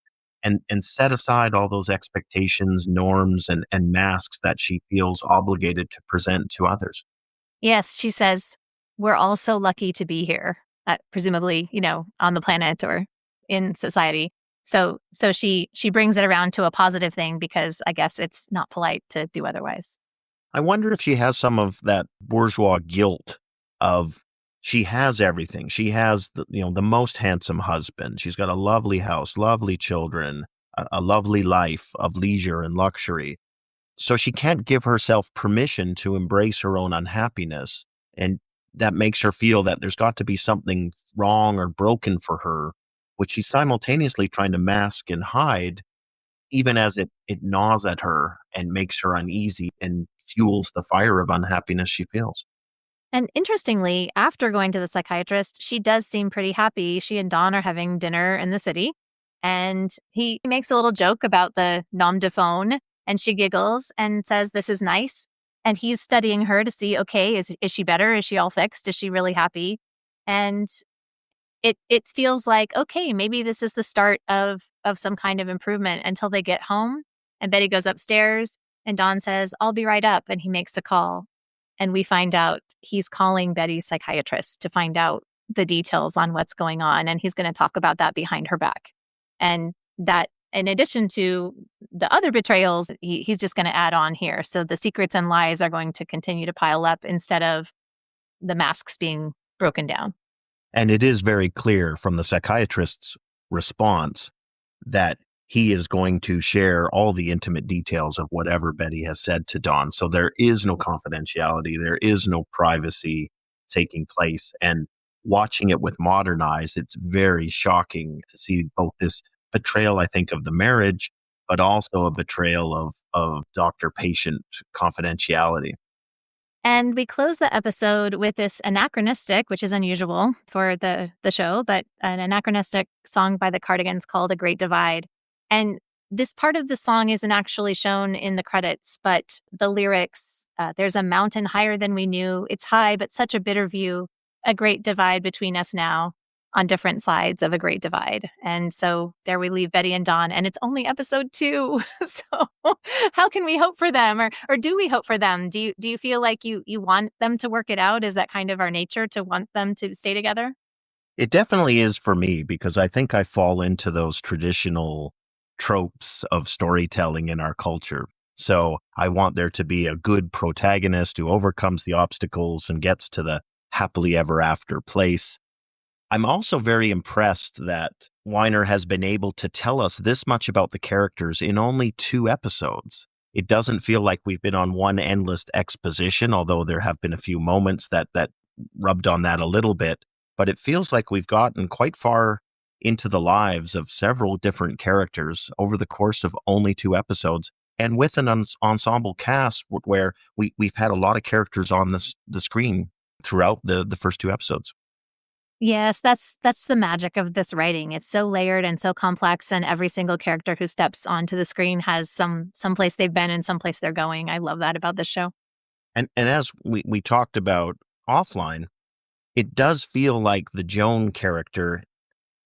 and set aside all those expectations, norms, and masks that she feels obligated to present to others. Yes, she says, we're all so lucky to be here, presumably, on the planet or in society. So she brings it around to a positive thing because I guess it's not polite to do otherwise. I wonder if she has some of that bourgeois guilt of she has everything. She has the most handsome husband. She's got a lovely house, lovely children, a lovely life of leisure and luxury. So she can't give herself permission to embrace her own unhappiness. And that makes her feel that there's got to be something wrong or broken for her, which she's simultaneously trying to mask and hide, even as it gnaws at her and makes her uneasy and fuels the fire of unhappiness she feels. And interestingly, after going to the psychiatrist, she does seem pretty happy. She and Don are having dinner in the city, and he makes a little joke about the nom de phone, and she giggles and says, "This is nice." And he's studying her to see, okay, is she better? Is she all fixed? Is she really happy? And it feels like, okay, maybe this is the start of some kind of improvement until they get home. And Betty goes upstairs, and Don says, "I'll be right up." And he makes a call. And we find out he's calling Betty's psychiatrist to find out the details on what's going on. And he's going to talk about that behind her back. And that, in addition to the other betrayals, he's just going to add on here. So the secrets and lies are going to continue to pile up instead of the masks being broken down. And it is very clear from the psychiatrist's response that he is going to share all the intimate details of whatever Betty has said to Dawn. So there is no confidentiality, there is no privacy taking place. And watching it with modern eyes, it's very shocking to see both this betrayal, I think, of the marriage, but also a betrayal of doctor patient confidentiality. And we close the episode with this anachronistic, which is unusual for the show, but an anachronistic song by the Cardigans called "A Great Divide." And this part of the song isn't actually shown in the credits, but the lyrics, there's a mountain higher than we knew. It's high, but such a bitter view, a great divide between us now on different sides of a great divide. And so there we leave Betty and Don, and it's only episode 2. So how can we hope for them, or do we hope for them? Do you feel like you want them to work it out? Is that kind of our nature to want them to stay together? It definitely is for me because I think I fall into those traditional tropes of storytelling in our culture. So I want there to be a good protagonist who overcomes the obstacles and gets to the happily ever after place. I'm also very impressed that Weiner has been able to tell us this much about the characters in only 2 episodes. It doesn't feel like we've been on one endless exposition, although there have been a few moments that rubbed on that a little bit. But it feels like we've gotten quite far into the lives of several different characters over the course of only 2 episodes, and with an ensemble cast where we've had a lot of characters on the screen throughout the first 2 episodes. Yes, that's the magic of this writing. It's so layered and so complex, and every single character who steps onto the screen has some place they've been and some place they're going. I love that about this show. And as we talked about offline, it does feel like the Joan character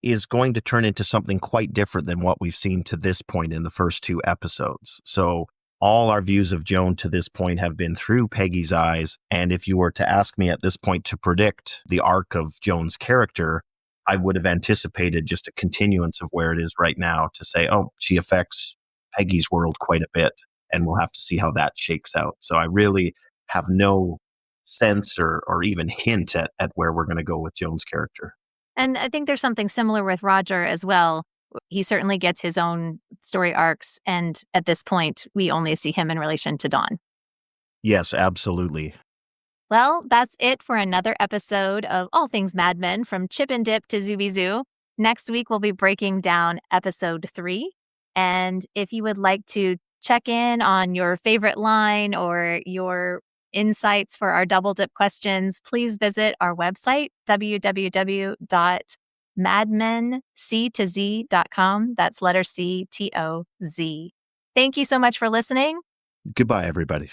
is going to turn into something quite different than what we've seen to this point in the first two episodes. So all our views of Joan to this point have been through Peggy's eyes. And if you were to ask me at this point to predict the arc of Joan's character, I would have anticipated just a continuance of where it is right now to say, oh, she affects Peggy's world quite a bit. And we'll have to see how that shakes out. So I really have no sense or even hint at where we're going to go with Joan's character. And I think there's something similar with Roger as well. He certainly gets his own story arcs. And at this point, we only see him in relation to Dawn. Yes, absolutely. Well, that's it for another episode of All Things Mad Men from Chip and Dip to Zooby Zoo. Next week, we'll be breaking down episode 3. And if you would like to check in on your favorite line or your insights for our double dip questions, please visit our website, www.madmenctoz.com. That's letter C, T-O-Z. Thank you so much for listening. Goodbye, everybody.